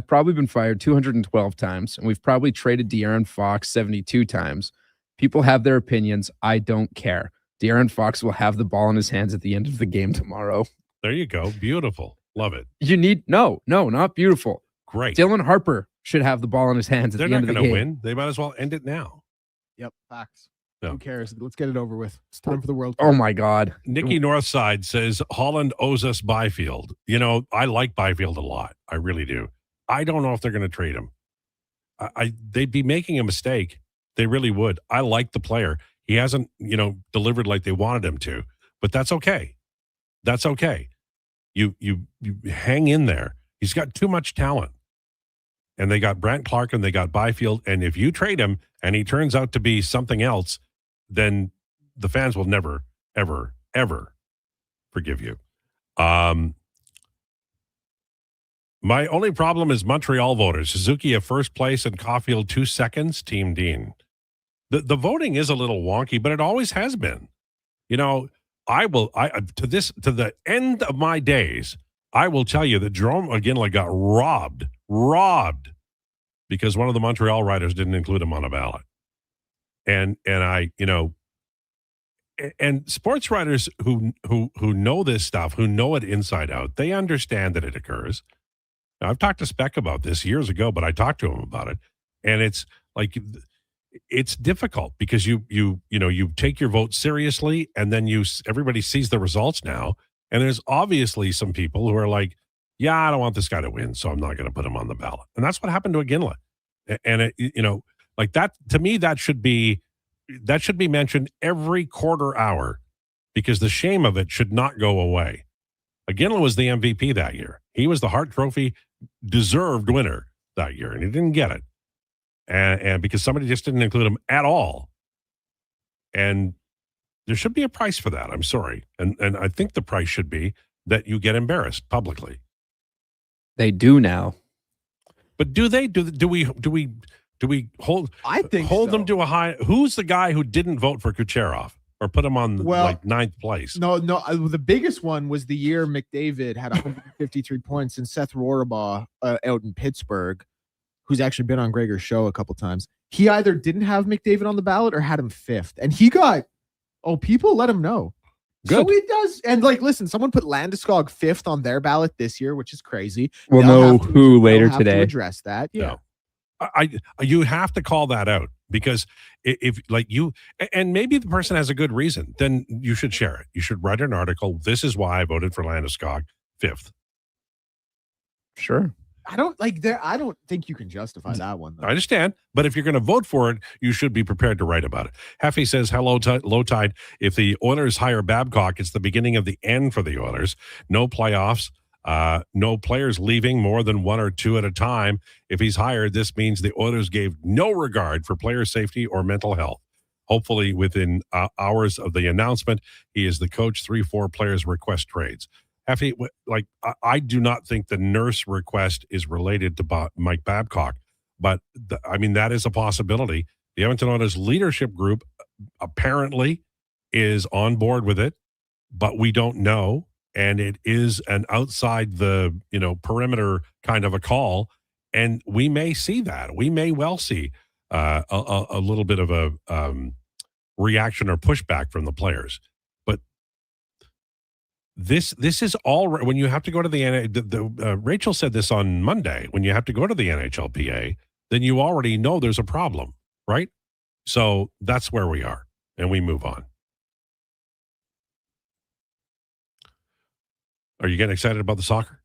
probably been fired 212 times, and we've probably traded De'Aaron Fox 72 times. People have their opinions. I don't care. De'Aaron Fox will have the ball in his hands at the end of the game tomorrow." There you go. Beautiful. Love it. No, not beautiful. Great. Dylan Harper should have the ball in his hands at the end of the game. They're not going to win. They might as well end it now. Yep, facts. No. Who cares? Let's get it over with. It's time for the World Cup. Oh my God. Nikki Northside says Holland owes us Byfield. I like Byfield a lot. I really do. I don't know if they're going to trade him. They'd be making a mistake. They really would. I like the player. He hasn't, delivered like they wanted him to, but that's okay. That's okay. You hang in there. He's got too much talent. And they got Brant Clark and they got Byfield. And if you trade him and he turns out to be something else, then the fans will never, ever, ever forgive you. My only problem is Montreal voters. Suzuki at first place and Caulfield 2 seconds. Team Dean. The voting is a little wonky, but it always has been. To the end of my days, I will tell you that Jerome McGinley got robbed because one of the Montreal writers didn't include him on a ballot. And sports writers who know this stuff, who know it inside out, they understand that it occurs. Now, I've talked to Speck about this years ago, but I talked to him about it, and it's like, it's difficult because you take your vote seriously, and then everybody sees the results now, and there's obviously some people who are like, yeah, I don't want this guy to win, so I'm not going to put him on the ballot. And that's what happened to Iginla. And like that, to me, that should be mentioned every quarter hour, because the shame of it should not go away. Iginla was the MVP that year. He was the Hart Trophy deserved winner that year, and he didn't get it. And because somebody just didn't include him at all. And there should be a price for that. I'm sorry. And I think the price should be that you get embarrassed publicly. They do now. But do we hold I think hold so. them to a high? Who's the guy who didn't vote for Kucherov or put him on ninth place? No. The biggest one was the year McDavid had 153 points, and Seth Rohrabaugh out in Pittsburgh, who's actually been on Gregor's show a couple times. He either didn't have McDavid on the ballot or had him fifth, and he got people let him know. Good. So he does. And listen, someone put Landeskog fifth on their ballot this year, which is crazy. We'll know who later today. today. To address that. Yeah. No. You have to call that out, because if you, and maybe the person has a good reason, then you should share it. You should write an article. This is why I voted for Landeskog fifth. Sure. I don't think you can justify that one, though. I understand, but if you're going to vote for it, you should be prepared to write about it. Heffy says, hello, Lowetide. If the Oilers hire Babcock, it's the beginning of the end for the Oilers. No playoffs, no players leaving more than one or two at a time. If he's hired, this means the Oilers gave no regard for player safety or mental health. Hopefully, within hours of the announcement, he is the coach. 3-4 players request trades. Effie, I do not think the Nurse request is related to Mike Babcock, but that is a possibility. The Edmonton Oilers leadership group apparently is on board with it, but we don't know, and it is an outside the perimeter kind of a call, and we may see that. We may well see a little bit of reaction or pushback from the players. But this is all when you have to go to the Rachel said this on Monday. When you have to go to the NHLPA, then you already know there's a problem, right? So that's where we are, and we move on. Are you getting excited about the soccer?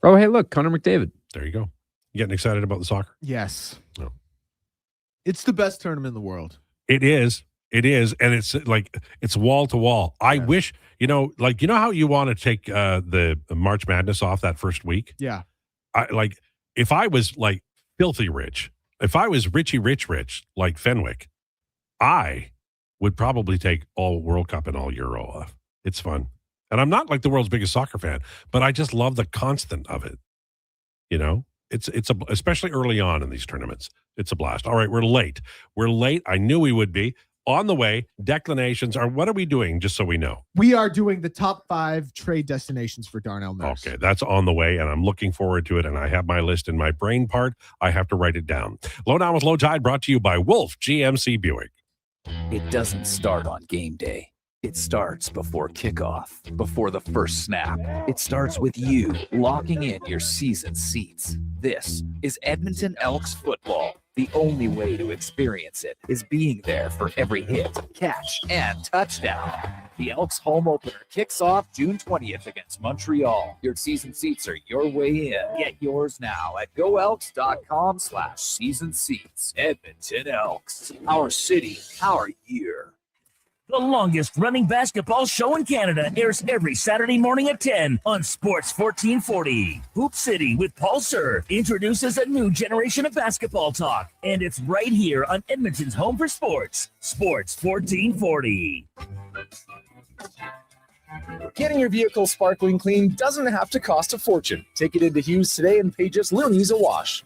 Oh, hey, look, Connor McDavid. There you go. You getting excited about the soccer? Yes. No. It's the best tournament in the world. It is. It is. And it's like, it's wall to wall. I wish, how you want to take the March Madness off that first week? Yeah. If I was like filthy rich, if I was rich, like Fenwick, I would probably take all World Cup and all Euro off. It's fun. And I'm not like the world's biggest soccer fan, but I just love the constant of it. Especially early on in these tournaments. It's a blast. All right, we're late. I knew we would be. On the way, declinations are, what are we doing, just so we know? We are doing the top 5 trade destinations for Darnell Nurse. Okay, that's on the way, and I'm looking forward to it, and I have my list in my brain part. I have to write it down. Lowdown with Lowetide, brought to you by Wolf GMC Buick. It doesn't start on game day. It starts before kickoff, before the first snap. It starts with you locking in your season seats. This is Edmonton Elks football. The only way to experience it is being there for every hit, catch, and touchdown. The Elks home opener kicks off June 20th against Montreal. Your season seats are your way in. Get yours now at goelks.com/season seats. Edmonton Elks. Our city, our year. The longest running basketball show in Canada airs every Saturday morning at 10 on Sports 1440. Hoop City with Paul Sir introduces a new generation of basketball talk, and it's right here on Edmonton's home for sports, Sports 1440. Getting your vehicle sparkling clean doesn't have to cost a fortune. Take it into Hughes today and pay just loonies a wash.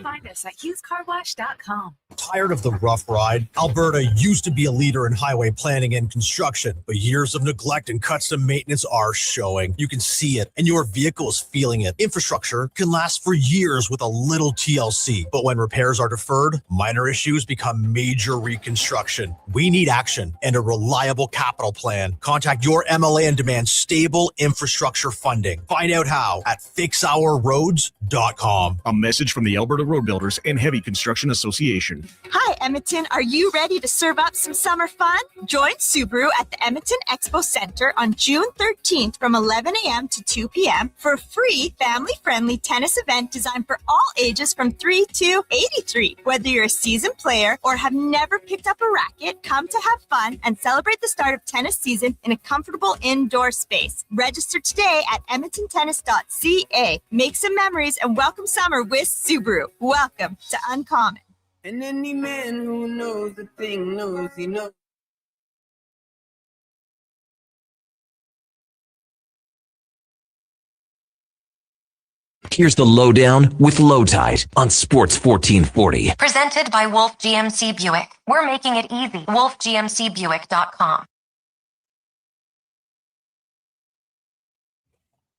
Find us at HughesCarWash.com. Tired of the rough ride? Alberta used to be a leader in highway planning and construction, but years of neglect and cuts to maintenance are showing. You can see it, and your vehicle is feeling it. Infrastructure can last for years with a little TLC, but when repairs are deferred, minor issues become major reconstruction. We need action and a reliable capital plan. Contact your MLA and demand stable infrastructure funding. Find out how at fixourroads.com. A message from the Alberta Road Builders and Heavy Construction Association. Hi, Edmonton. Are you ready to serve up some summer fun? Join Subaru at the Edmonton Expo Center on June 13th from 11 a.m. to 2 p.m. for a free family-friendly tennis event designed for all ages from 3 to 83. Whether you're a seasoned player or have never picked up a racket, come to have fun and celebrate the start of tennis season in a comfortable indoor space. Register today at edmontontennis.ca. Make some memories and welcome summer with Subaru. Welcome to Uncommon. And any man who knows the thing knows he knows. Here's the Lowdown with Lowetide on Sports 1440. Presented by Wolf GMC Buick. We're making it easy. WolfGMCBuick.com.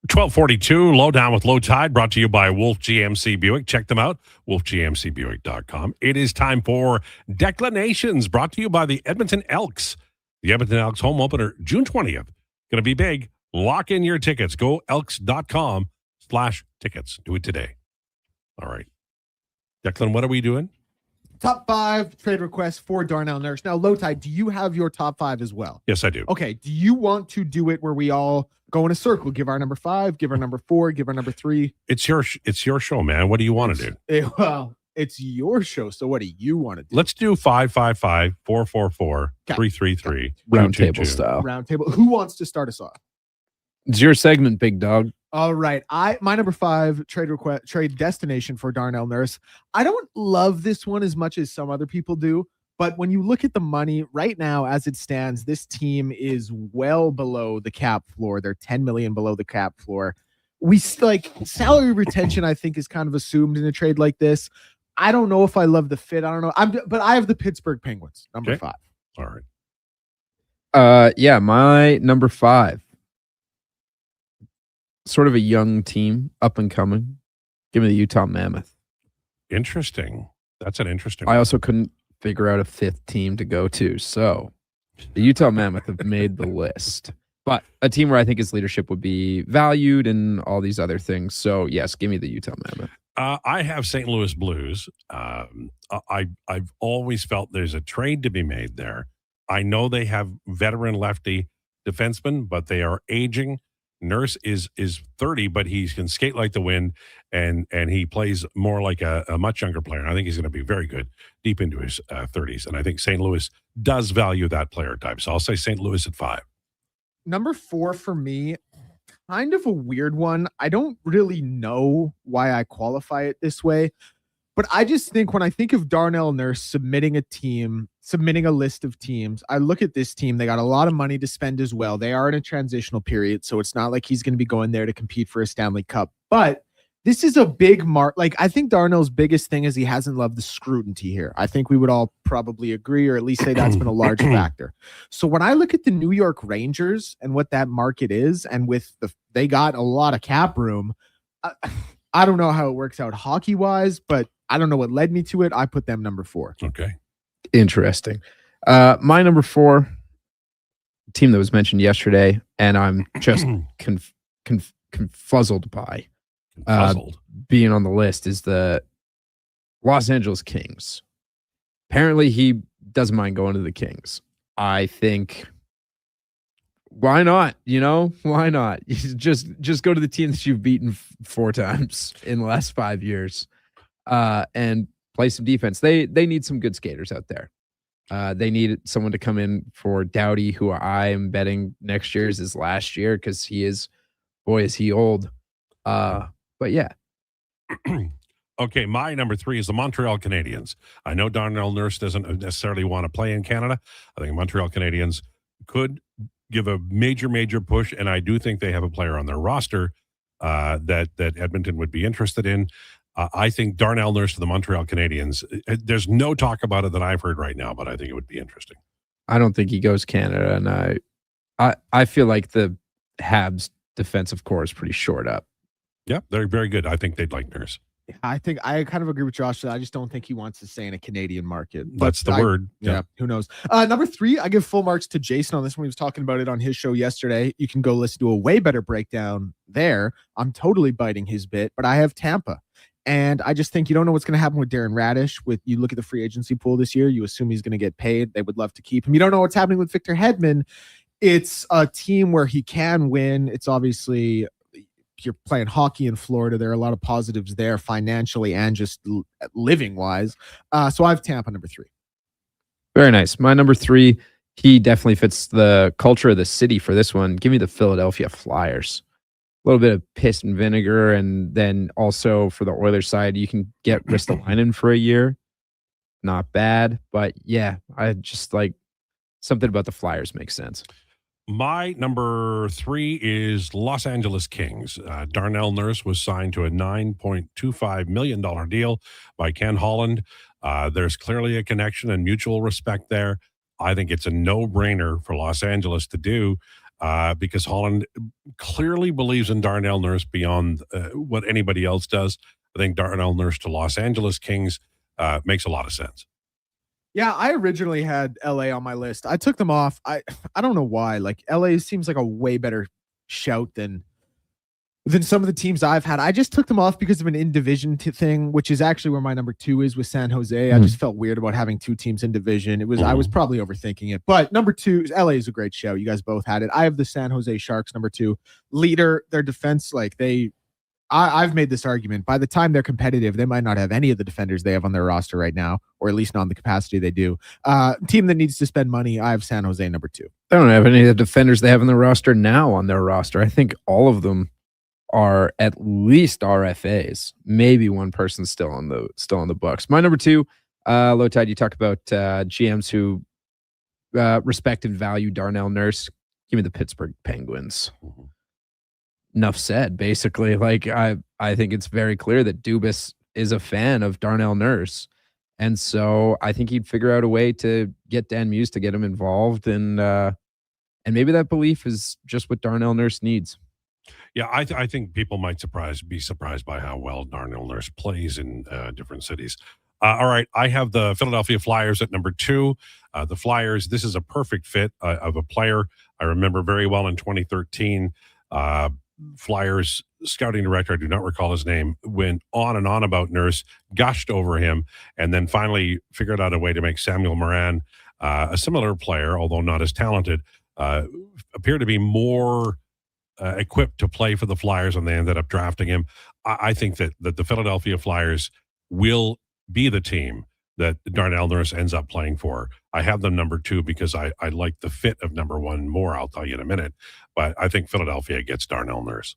1242, Lowdown with Lowetide, brought to you by Wolf GMC Buick. Check them out, wolfgmcbuick.com. It is time for Declinations, brought to you by the Edmonton Elks. The Edmonton Elks home opener, June 20th. Going to be big. Lock in your tickets. Go elks.com/tickets. Do it today. All right. Declan, what are we doing? Top 5 trade requests for Darnell Nurse. Now, Lowetide, do you have your top 5 as well? Yes, I do. Okay. Do you want to do it where we all go in a circle? Give our number 5, give our number 4, give our number 3. It's your show, man. What do you want to do? Well, it's your show. So what do you want to do? Let's do 555 444 333 Round table style. Round table. Who wants to start us off? It's your segment, big dog. All right. My number 5 trade destination for Darnell Nurse. I don't love this one as much as some other people do, but when you look at the money right now as it stands, this team is well below the cap floor. They're 10 million below the cap floor. We like salary retention, I think, is kind of assumed in a trade like this. I don't know if I love the fit. I don't know. But I have the Pittsburgh Penguins, number 5. All right. Yeah, my number 5. Sort of a young team, up and coming. Give me the Utah Mammoth. Interesting. That's an interesting I one. also couldn't figure out a fifth team to go to. So the Utah Mammoth have made the list. But a team where I think his leadership would be valued and all these other things. So, yes, give me the Utah Mammoth. I have St. Louis Blues. I've always felt there's a trade to be made there. I know they have veteran lefty defensemen, but they are aging. Nurse is 30, but he can skate like the wind, and he plays more like a much younger player. And I think he's going to be very good deep into his 30s. And I think St. Louis does value that player type. So I'll say St. Louis at 5. Number 4 for me, kind of a weird one. I don't really know why I qualify it this way, but I just think when I think of Darnell Nurse submitting a list of teams, I look at this team. They got a lot of money to spend as well. They are in a transitional period, so it's not like he's going to be going there to compete for a Stanley Cup. But this is a big mark. Like, I think Darnell's biggest thing is he hasn't loved the scrutiny here. I think we would all probably agree, or at least say that's been a large factor. So when I look at the New York Rangers and what that market is, and with they got a lot of cap room, I don't know how it works out hockey-wise, but I don't know what led me to it. I put them number 4. Okay. Interesting. My number 4 team that was mentioned yesterday, and I'm just confuzzled by being on the list, is the Los Angeles Kings. Apparently, he doesn't mind going to the Kings. I think, why not? Why not? Just go to the team that you've beaten 4 times in the last 5 years, and play some defense. They need some good skaters out there. They need someone to come in for Doughty, who I am betting next year is his last year, because is he old. But yeah. Okay, my number 3 is the Montreal Canadiens. I know Darnell Nurse doesn't necessarily want to play in Canada. I think Montreal Canadiens could give a major push, and I do think they have a player on their roster that Edmonton would be interested in. I think Darnell Nurse to the Montreal Canadiens, there's no talk about it that I've heard right now, but I think it would be interesting. I don't think he goes Canada, and I feel like the Habs defensive core is pretty short up. Yeah, they're very good. I think they'd like Nurse. I think I kind of agree with Josh that I just don't think he wants to stay in a Canadian market. That's the word. Yeah, who knows? Number 3, I give full marks to Jason on this one. He was talking about it on his show yesterday. You can go listen to a way better breakdown there. I'm totally biting his bit, but I have Tampa. And I just think you don't know what's going to happen with Darren Radish. You look at the free agency pool this year, you assume he's going to get paid. They would love to keep him. You don't know what's happening with Victor Hedman. It's a team where he can win. It's obviously, you're playing hockey in Florida. There are a lot of positives there financially and just living wise. So I have Tampa number 3. Very nice. My number 3, he definitely fits the culture of the city for this one. Give me the Philadelphia Flyers. A little bit of piss and vinegar, and then also for the Oilers side, you can get Ristolainen for a year. Not bad, but yeah, I just like something about the Flyers makes sense. My number 3 is Los Angeles Kings. Darnell Nurse was signed to a $9.25 million deal by Ken Holland. There's clearly a connection and mutual respect there. I think it's a no-brainer for Los Angeles to do, because Holland clearly believes in Darnell Nurse beyond what anybody else does. I think Darnell Nurse to Los Angeles Kings makes a lot of sense. Yeah, I originally had LA on my list. I took them off. I don't know why. Like, LA seems like a way better shout than some of the teams I've had. I just took them off because of an in-division thing, which is actually where my number 2 is with San Jose. I just felt weird about having 2 teams in division. I was probably overthinking it. But number 2, LA is a great show. You guys both had it. I have the San Jose Sharks number 2. Leader, their defense, I've made this argument. By the time they're competitive, they might not have any of the defenders they have on their roster right now, or at least not in the capacity they do. Team that needs to spend money, I have San Jose number 2. They don't have any of the defenders they have on their roster now on their roster. I think all of them are at least RFAs. Maybe one person still on the books. My number 2, Lowetide. You talk about GMs who respect and value Darnell Nurse. Give me the Pittsburgh Penguins. Enough said, basically. Like, I think it's very clear that Dubas is a fan of Darnell Nurse. And so I think he'd figure out a way to get Dan Muse to get him involved. And maybe that belief is just what Darnell Nurse needs. Yeah, I think people might be surprised by how well Darnell Nurse plays in different cities. All right, I have the Philadelphia Flyers at number 2. The Flyers, this is a perfect fit of a player I remember very well in 2013. Flyers scouting director, I do not recall his name, went on and on about Nurse, gushed over him, and then finally figured out a way to make Samuel Morin, a similar player, although not as talented, appear to be more equipped to play for the Flyers, and they ended up drafting him. I think that the Philadelphia Flyers will be the team that Darnell Nurse ends up playing for. I have them number 2 because I like the fit of number 1 more. I'll tell you in a minute. But I think Philadelphia gets Darnell Nurse.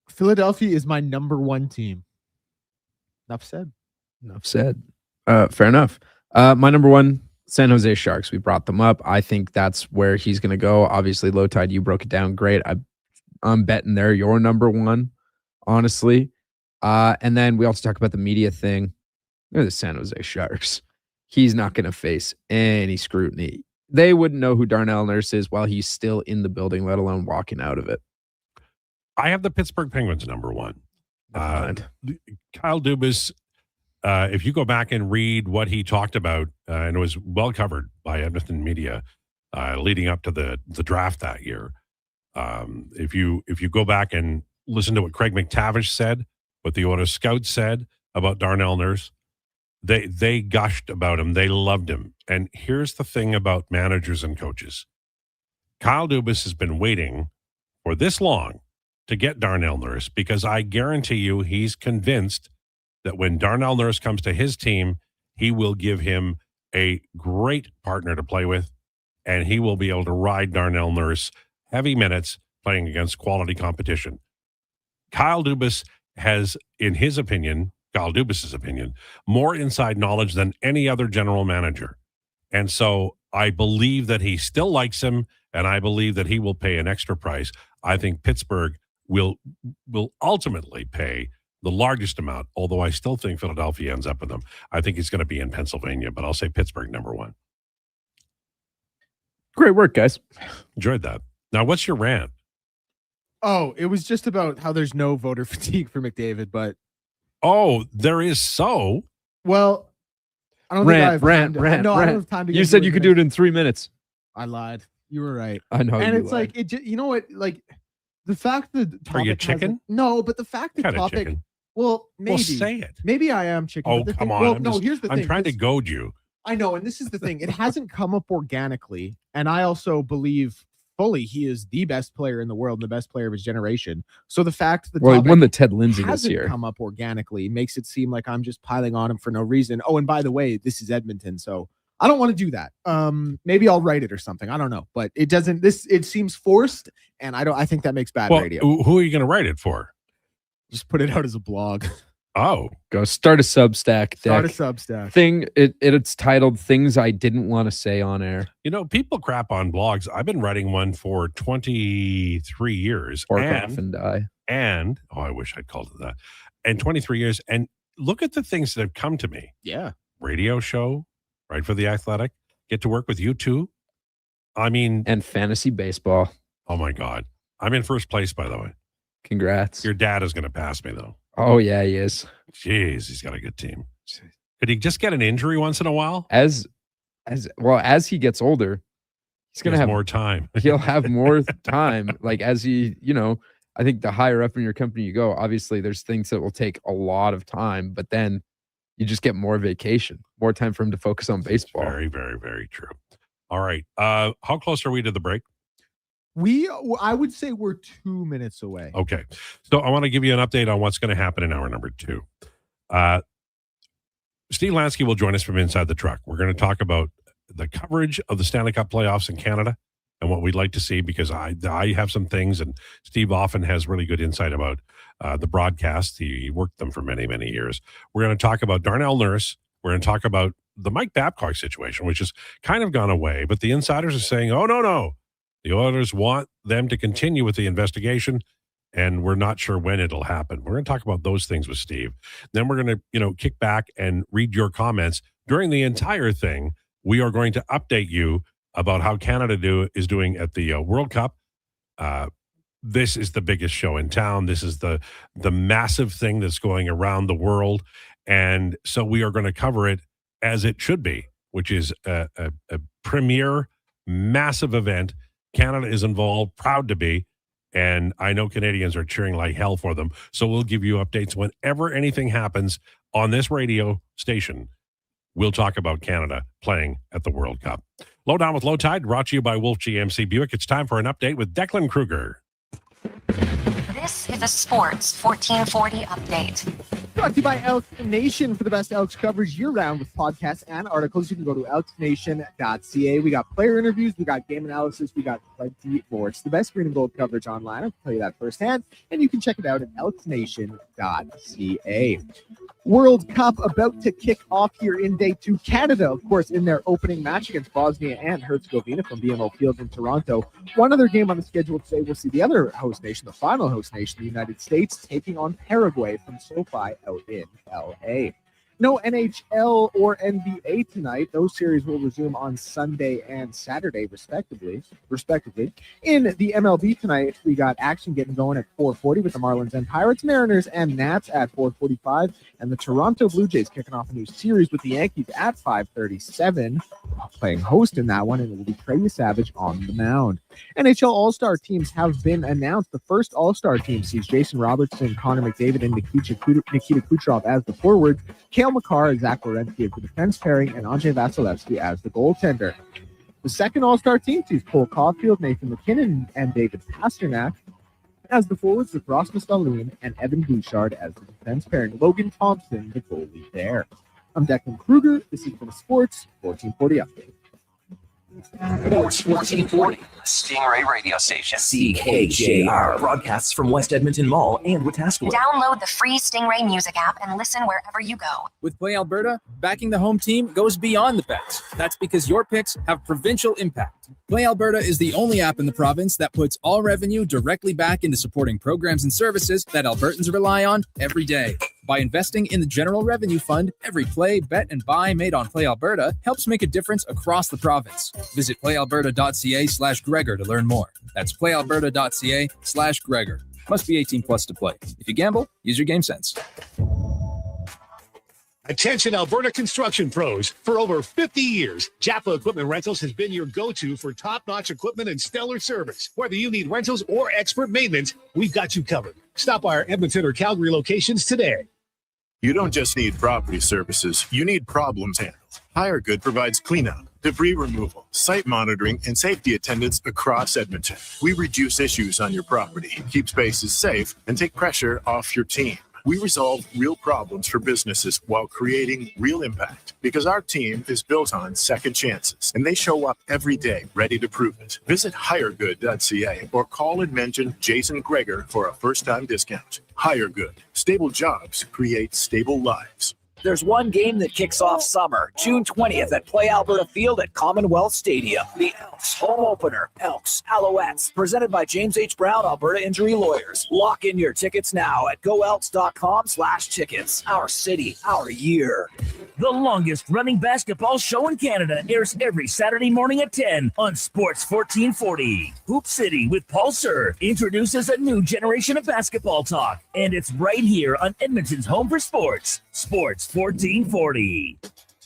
Philadelphia is my number 1 team. Enough said. Enough said. Fair enough. My number 1, San Jose Sharks. We brought them up. I think that's where he's going to go. Obviously, Lowetide, you broke it down great. I'm betting they're your number 1, honestly. And then we also talk about the media thing. They're the San Jose Sharks. He's not going to face any scrutiny. They wouldn't know who Darnell Nurse is while he's still in the building, let alone walking out of it. I have the Pittsburgh Penguins number 1. Kyle Dubas, if you go back and read what he talked about, and it was well covered by Edmonton media leading up to the draft that year. If you go back and listen to what Craig McTavish said, what the Ottawa Scouts said about Darnell Nurse, they gushed about him. They loved him. And here's the thing about managers and coaches. Kyle Dubas has been waiting for this long to get Darnell Nurse because I guarantee you he's convinced that when Darnell Nurse comes to his team, he will give him a great partner to play with, and he will be able to ride Darnell Nurse heavy minutes playing against quality competition. Kyle Dubas has, in his opinion, Kyle Dubas's opinion, more inside knowledge than any other general manager. And so I believe that he still likes him, and I believe that he will pay an extra price. I think Pittsburgh will ultimately pay the largest amount, although I still think Philadelphia ends up with him. I think he's going to be in Pennsylvania, but I'll say Pittsburgh number 1. Great work, guys. Enjoyed that. Now, what's your rant? Oh, it was just about how there's no voter fatigue for McDavid, but oh, there is so. Well, I don't rant, think I have rant, time to, rant, no, rant. I don't have time to You get said to you it could in do it in 3 minutes. I lied. You were right. I know. And you it's lied. like you know what? Like the fact that the Are you topic hasn't- chicken? No, but the fact that Kinda topic. chicken. Well, maybe. Well, say it. Maybe I am chicken. Oh, but the come thing- on. Well, I'm no, just- here's the I'm thing. trying to this- goad you. I know, and this is the thing. It hasn't come up organically, and I also believe fully he is the best player in the world and the best player of his generation. So the fact that Well, he won the Ted Lindsay this hasn't year. come up organically makes it seem like I'm just piling on him for no reason. Oh, and by the way, this is Edmonton, so I don't want to do that. Maybe I'll write it or something. I don't know, but it doesn't. It seems forced, and I think that makes bad Well, radio. who are you going to write it for? Just put it out as a blog. Oh, go start a Substack. Start a deck. Substack. It's titled "Things I Didn't Want to Say on Air." You know, people crap on blogs. I've been writing one for 23 years. Fork off and die. And, oh, I wish I'd called it that. And 23 years. And look at the things that have come to me. Yeah. Radio show, right for The Athletic. Get to work with you too. I mean. And fantasy baseball. Oh, my God. I'm in first place, by the way. Congrats. Your dad is going to pass me, though. Oh, yeah, he is. Jeez, he's got a good team. Could he just get an injury once in a while? As he gets older, he's going to have more time. He'll have more time. Like as he, I think the higher up in your company you go, obviously there's things that will take a lot of time, but then you just get more vacation, more time for him to focus on baseball. Very, very, very true. All right. How close are we to the break? I would say we're 2 minutes away. Okay. So I want to give you an update on what's going to happen in hour number 2. Steve Lansky will join us from Inside the Truck. We're going to talk about the coverage of the Stanley Cup playoffs in Canada and what we'd like to see, because I have some things, and Steve often has really good insight about the broadcast. He worked them for many, many years. We're going to talk about Darnell Nurse. We're going to talk about the Mike Babcock situation, which has kind of gone away, but the insiders are saying, oh, no. The Oilers want them to continue with the investigation, and we're not sure when it'll happen. We're going to talk about those things with Steve. Then we're going to, kick back and read your comments. During the entire thing, we are going to update you about how Canada is doing at the World Cup. this is the biggest show in town. This is the massive thing that's going around the world. And so we are going to cover it as it should be, which is a premier, massive event. Canada is involved, proud to be. And I know Canadians are cheering like hell for them. So we'll give you updates whenever anything happens on this radio station. We'll talk about Canada playing at the World Cup. Lowdown with Lowetide, brought to you by Wolf GMC Buick. It's time for an update with Declan Krueger. This is a Sports 1440 update. Brought to you by Elks Nation. For the best Elks coverage year-round with podcasts and articles, you can go to elksnation.ca. We got player interviews, we got game analysis, we got plenty more. It's the best green and gold coverage online. I'll tell you that firsthand. And you can check it out at elksnation.ca. World Cup about to kick off here in day 2. Canada, of course, in their opening match against Bosnia and Herzegovina from BMO Field in Toronto. One other game on the schedule today, we'll see the other host nation, the final host nation, the United States, taking on Paraguay from SoFi out in LA. No NHL or NBA tonight. Those series will resume on Sunday and Saturday, respectively. In the MLB tonight, we got action getting going at 4:40 with the Marlins and Pirates, Mariners and Nats at 4:45, and the Toronto Blue Jays kicking off a new series with the Yankees at 5:37. Playing host in that one, and it will be Trey Savage on the mound. NHL All-Star teams have been announced. The first All-Star team sees Jason Robertson, Connor McDavid, and Nikita Kucherov as the forwards, Cale Makar and Zach Werenski as the defense pairing, and Andrei Vasilevsky as the goaltender. The second All-Star team sees Cole Caulfield, Nathan McKinnon, and David Pasternak as the forwards, with Rasmus Dahlin and Evan Bouchard as the defense pairing. Logan Thompson, the goalie there. I'm Declan Krueger. This has been a Sports 1440 update. Sports 1440, Stingray radio station. CKJR broadcasts from West Edmonton Mall and Wetaskiwin. Download the free Stingray music app and listen wherever you go. With Play Alberta, backing the home team goes beyond the bets. That's because your picks have provincial impact. Play Alberta is the only app in the province that puts all revenue directly back into supporting programs and services that Albertans rely on every day. By investing in the General Revenue Fund, every play, bet, and buy made on Play Alberta helps make a difference across the province. Visit playalberta.ca/Gregor to learn more. That's playalberta.ca/Gregor. Must be 18 plus to play. If you gamble, use your game sense. Attention Alberta construction pros. For over 50 years, Japa Equipment Rentals has been your go-to for top-notch equipment and stellar service. Whether you need rentals or expert maintenance, we've got you covered. Stop by our Edmonton or Calgary locations today. You don't just need property services, you need problems handled. HireGood provides cleanup, debris removal, site monitoring, and safety attendance across Edmonton. We reduce issues on your property, keep spaces safe, and take pressure off your team. We resolve real problems for businesses while creating real impact, because our team is built on second chances, and they show up every day ready to prove it. Visit hiregood.ca or call and mention Jason Gregor for a first-time discount. HireGood. Stable jobs create stable lives. There's one game that kicks off summer, June 20th at Play Alberta Field at Commonwealth Stadium. The Elks home opener, Elks Alouettes, presented by James H. Brown, Alberta Injury Lawyers. Lock in your tickets now at goelks.com/tickets. Our city, our year. The longest running basketball show in Canada airs every Saturday morning at 10 on Sports 1440. Hoop City with Paul Sir introduces a new generation of basketball talk, and it's right here on Edmonton's home for sports, Sports 1440.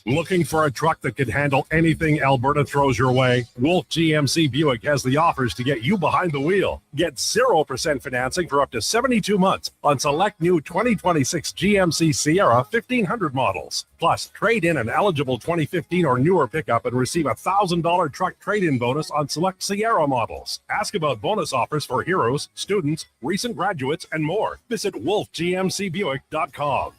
Looking for a truck that can handle anything Alberta throws your way? Wolf GMC Buick has the offers to get you behind the wheel. Get 0% financing for up to 72 months on select new 2026 GMC Sierra 1500 models. Plus, trade in an eligible 2015 or newer pickup and receive a $1,000 truck trade-in bonus on select Sierra models. Ask about bonus offers for heroes, students, recent graduates, and more. Visit wolfgmcbuick.com.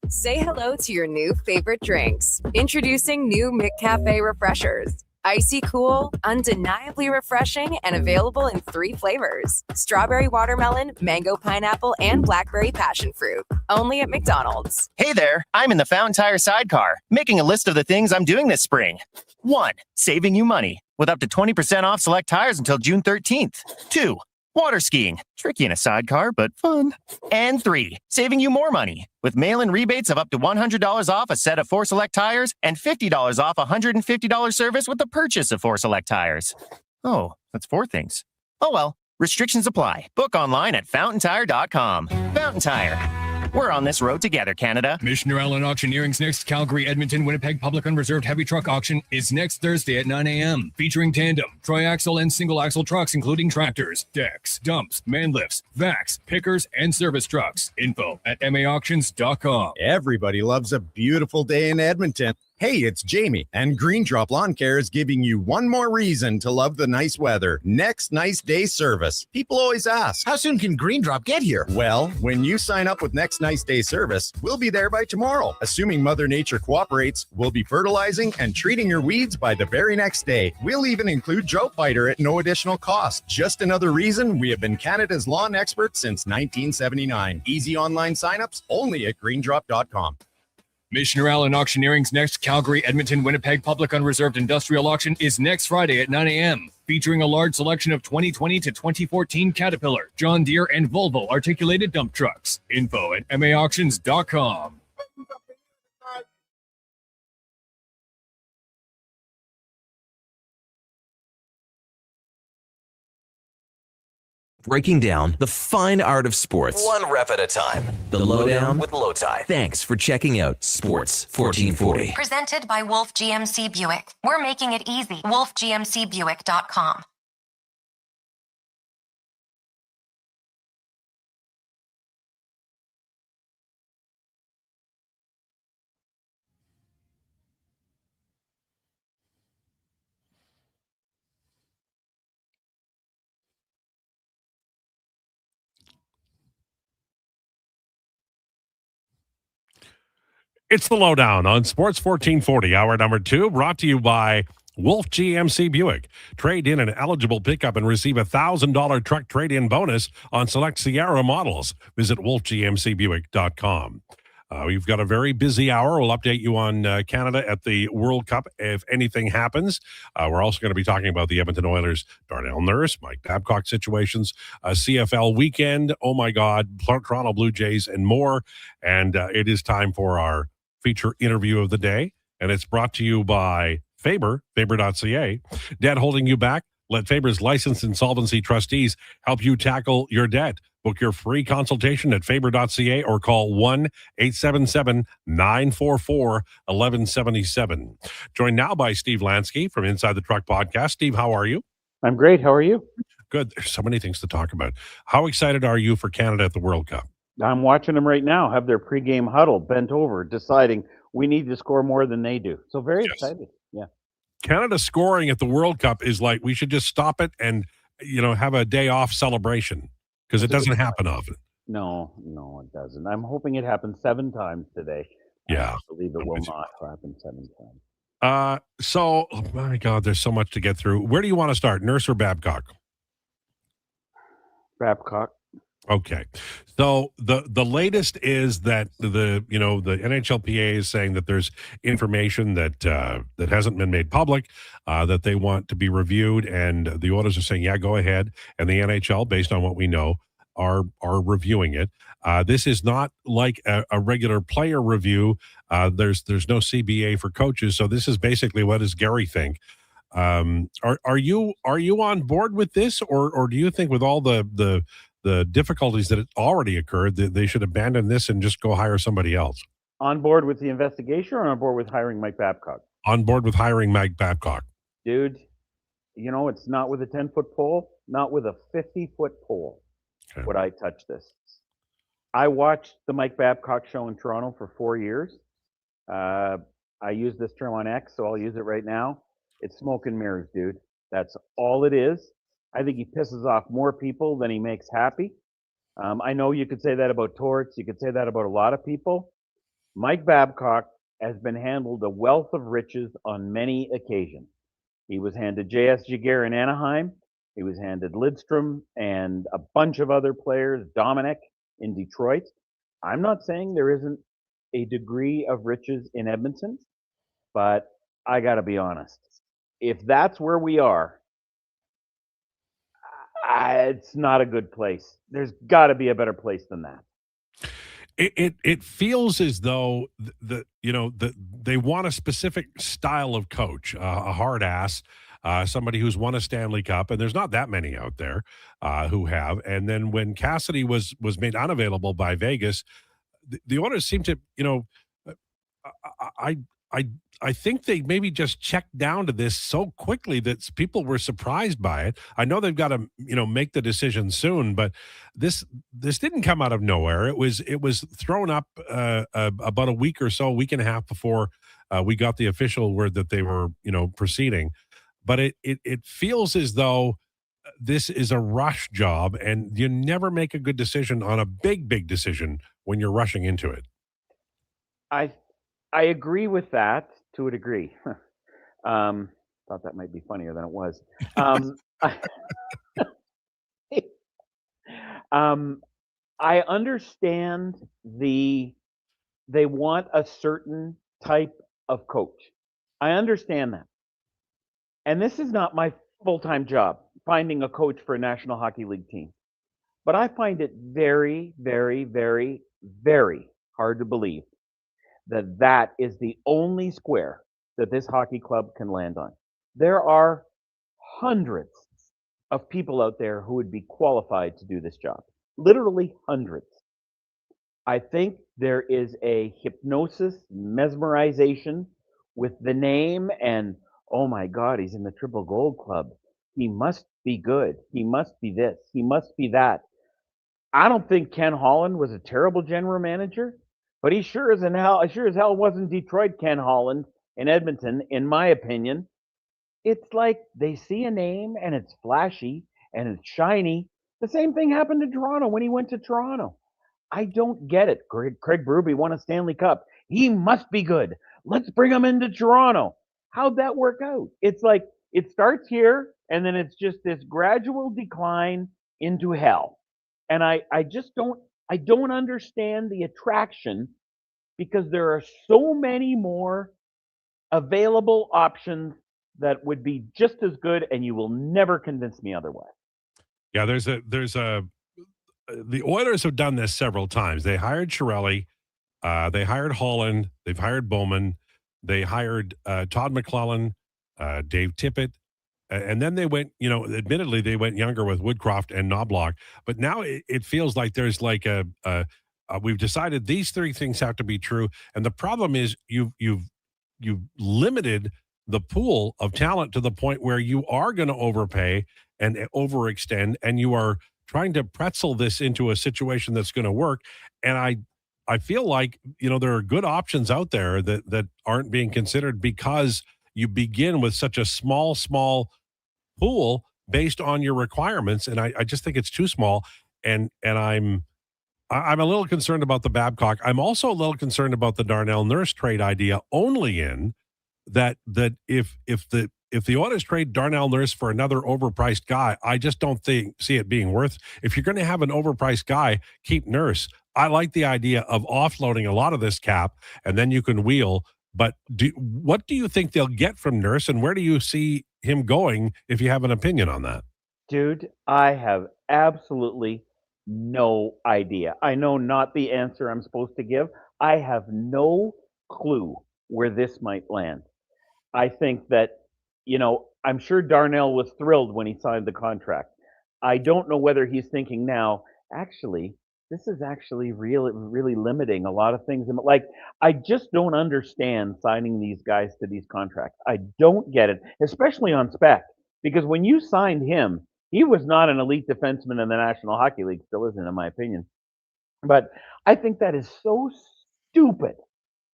Say hello to your new favorite drinks. Introducing new McCafe Refreshers. Icy cool, undeniably refreshing, and available in 3 flavors. Strawberry watermelon, mango pineapple, and blackberry passion fruit. Only at McDonald's. Hey there, I'm in the Fountain Tire sidecar, making a list of the things I'm doing this spring. 1. Saving you money, with up to 20% off select tires until June 13th. 2. Water skiing, tricky in a sidecar, but fun. And 3, saving you more money with mail-in rebates of up to $100 off a set of 4 select tires and $50 off a $150 service with the purchase of 4 select tires. Oh, that's 4 things. Oh well, restrictions apply. Book online at fountaintire.com. Fountain Tire. We're on this road together, Canada. Missioner Allen Auctioneering's next Calgary, Edmonton, Winnipeg Public Unreserved Heavy Truck Auction is next Thursday at 9 a.m. Featuring tandem, triaxle, and single-axle trucks, including tractors, decks, dumps, man lifts, vacs, pickers, and service trucks. Info at maauctions.com. Everybody loves a beautiful day in Edmonton. Hey, it's Jamie, and Green Drop Lawn Care is giving you one more reason to love the nice weather. Next Nice Day service. People always ask, how soon can Green Drop get here? Well, when you sign up with Next Nice Day service, we'll be there by tomorrow. Assuming Mother Nature cooperates, we'll be fertilizing and treating your weeds by the very next day. We'll even include drought fighter at no additional cost. Just another reason we have been Canada's lawn expert since 1979. Easy online signups only at greendrop.com. Missioner Allen Auctioneering's next Calgary, Edmonton, Winnipeg Public Unreserved Industrial Auction is next Friday at 9 a.m., featuring a large selection of 2020 to 2014 Caterpillar, John Deere, and Volvo articulated dump trucks. Info at maauctions.com. Breaking down the fine art of sports, one rep at a time. The Lowdown with Lowetide. Thanks for checking out Sports 1440. Presented by Wolf GMC Buick. We're making it easy. WolfGMCBuick.com. It's the Lowdown on Sports 1440, hour number 2, brought to you by Wolf GMC Buick. Trade in an eligible pickup and receive a $1,000 truck trade-in bonus on select Sierra models. Visit wolfgmcbuick.com. We've got a very busy hour. We'll update you on Canada at the World Cup if anything happens. We're also going to be talking about the Edmonton Oilers, Darnell Nurse, Mike Babcock situations, CFL weekend, oh my God, Toronto Blue Jays, and more. And it is time for our feature interview of the day, and it's brought to you by Faber, Faber.ca. Debt holding you back? Let Faber's licensed insolvency trustees help you tackle your debt. Book your free consultation at Faber.ca or call 1-877-944-1177. Joined now by Steve Lansky from Inside the Truck podcast. Steve, how are you? I'm great. How are you? Good. There's so many things to talk about. How excited are you for Canada at the World Cup? I'm watching them right now have their pregame huddle bent over, deciding we need to score more than they do. So very excited. Yeah. Canada scoring at the World Cup is like, we should just stop it and, have a day off celebration because it doesn't happen often. No, it doesn't. I'm hoping it happens 7 times today. Yeah. I believe it will not happen 7 times. So, oh my God, there's so much to get through. Where do you want to start, Nurse or Babcock? Babcock. Okay. So the latest is that the NHLPA is saying that there's information that hasn't been made public, that they want to be reviewed, and the Oilers are saying, yeah, go ahead. And the NHL, based on what we know, are reviewing it. This is not like a regular player review. There's no CBA for coaches. So this is basically, what does Gary think? Are you on board with this, or do you think with all the difficulties that already occurred, that they should abandon this and just go hire somebody else? On board with the investigation or on board with hiring Mike Babcock? On board with hiring Mike Babcock. Dude, it's not with a 10-foot pole, not with a 50-foot pole would I touch this. I watched the Mike Babcock show in Toronto for 4 years. I use this term on X, so I'll use it right now. It's smoke and mirrors, dude. That's all it is. I think he pisses off more people than he makes happy. I know you could say that about Torts. You could say that about a lot of people. Mike Babcock has been handled a wealth of riches on many occasions. He was handed J.S. Giguère in Anaheim. He was handed Lidstrom and a bunch of other players, Dominic in Detroit. I'm not saying there isn't a degree of riches in Edmonton, but I got to be honest. If that's where we are, it's not a good place. There's got to be a better place than that. It feels as though they want a specific style of coach, a hard ass, somebody who's won a Stanley Cup, and there's not that many out there who have. And then when Cassidy was made unavailable by Vegas, the owners seem to, I I I think they maybe just checked down to this so quickly that people were surprised by it. I know they've got to make the decision soon, but this didn't come out of nowhere. It was thrown up about a week week and a half before we got the official word that they were proceeding. But it feels as though this is a rush job, and you never make a good decision on a big decision when you're rushing into it. I agree with that to a degree. Thought that might be funnier than it was. I understand they want a certain type of coach. I understand that. And this is not my full-time job, finding a coach for a National Hockey League team. But I find it very, very, very, very hard to believe that is the only square that this hockey club can land on. There are hundreds of people out there who would be qualified to do this job. Literally hundreds. I think there is a hypnosis, mesmerization with the name, and oh my God, he's in the Triple Gold Club. He must be good. He must be this. He must be that. I don't think Ken Holland was a terrible general manager, but he sure as hell wasn't Detroit Ken Holland in Edmonton, in my opinion. It's like they see a name and it's flashy and it's shiny. The same thing happened to Toronto when he went to Toronto. I don't get it. Craig Berube won a Stanley Cup. He must be good. Let's bring him into Toronto. How'd that work out? It's like it starts here and then it's just this gradual decline into hell. And I don't understand the attraction, because there are so many more available options that would be just as good, and you will never convince me otherwise. Yeah, the Oilers have done this several times. They hired Chiarelli, they hired Holland, they've hired Bowman, they hired Todd McClellan, Dave Tippett, and then they went, admittedly they went younger with Woodcroft and Knobloch, but now it feels like there's like we've decided these three things have to be true, and the problem is you've limited the pool of talent to the point where you are going to overpay and overextend, and you are trying to pretzel this into a situation that's going to work. And I feel like, there are good options out there that aren't being considered because you begin with such a small pool based on your requirements. And I just think it's too small. And I'm a little concerned about the Babcock. I'm also a little concerned about the Darnell Nurse trade idea, only in that if the Oilers trade Darnell Nurse for another overpriced guy, I just don't see it being worth. If you're going to have an overpriced guy, keep Nurse. I like the idea of offloading a lot of this cap, and then you can wheel. But what do you think they'll get from Nurse, and where do you see him going, if you have an opinion on that? Dude, I have absolutely no idea. I know not the answer I'm supposed to give. I have no clue where this might land. I think that, I'm sure Darnell was thrilled when he signed the contract. I don't know whether he's thinking now, actually, this is actually really limiting a lot of things. Like, I just don't understand signing these guys to these contracts. I don't get it, especially on spec, because when you signed him, he was not an elite defenseman in the National Hockey League, still isn't, in my opinion. But I think that is so stupid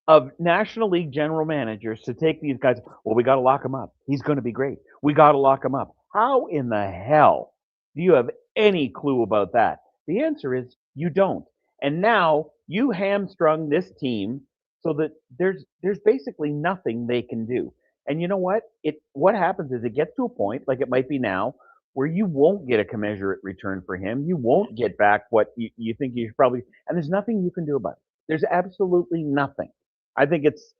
of National League general managers to take these guys. Well, we got to lock him up. He's going to be great. We got to lock him up. How in the hell do you have any clue about that? The answer is you don't. And now you hamstrung this team so that there's basically nothing they can do. And you know what? What happens is it gets to a point, like it might be now, where you won't get a commensurate return for him. You won't get back what you think you should probably, and there's nothing you can do about it. There's absolutely nothing. I think it's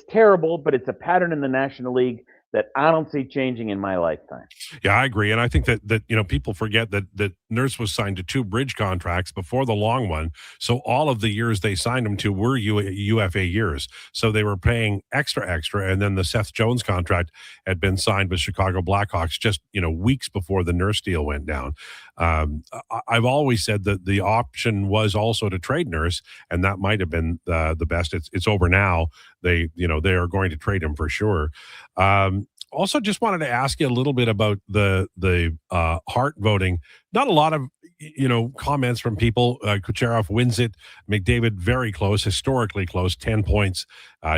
terrible, but it's a pattern in the National League that I don't see changing in my lifetime. Yeah, I agree, and I think that people forget that Nurse was signed to 2 bridge contracts before the long one, so all of the years they signed him to were UFA years, so they were paying extra, and then the Seth Jones contract had been signed with Chicago Blackhawks just weeks before the Nurse deal went down. I've always said that the option was also to trade Nurse, and that might have been the best. It's over now. They are going to trade him for sure. Also, just wanted to ask you a little bit about the Hart voting. Not a lot of comments from people. Kucherov wins it. McDavid very close, historically close, 10 points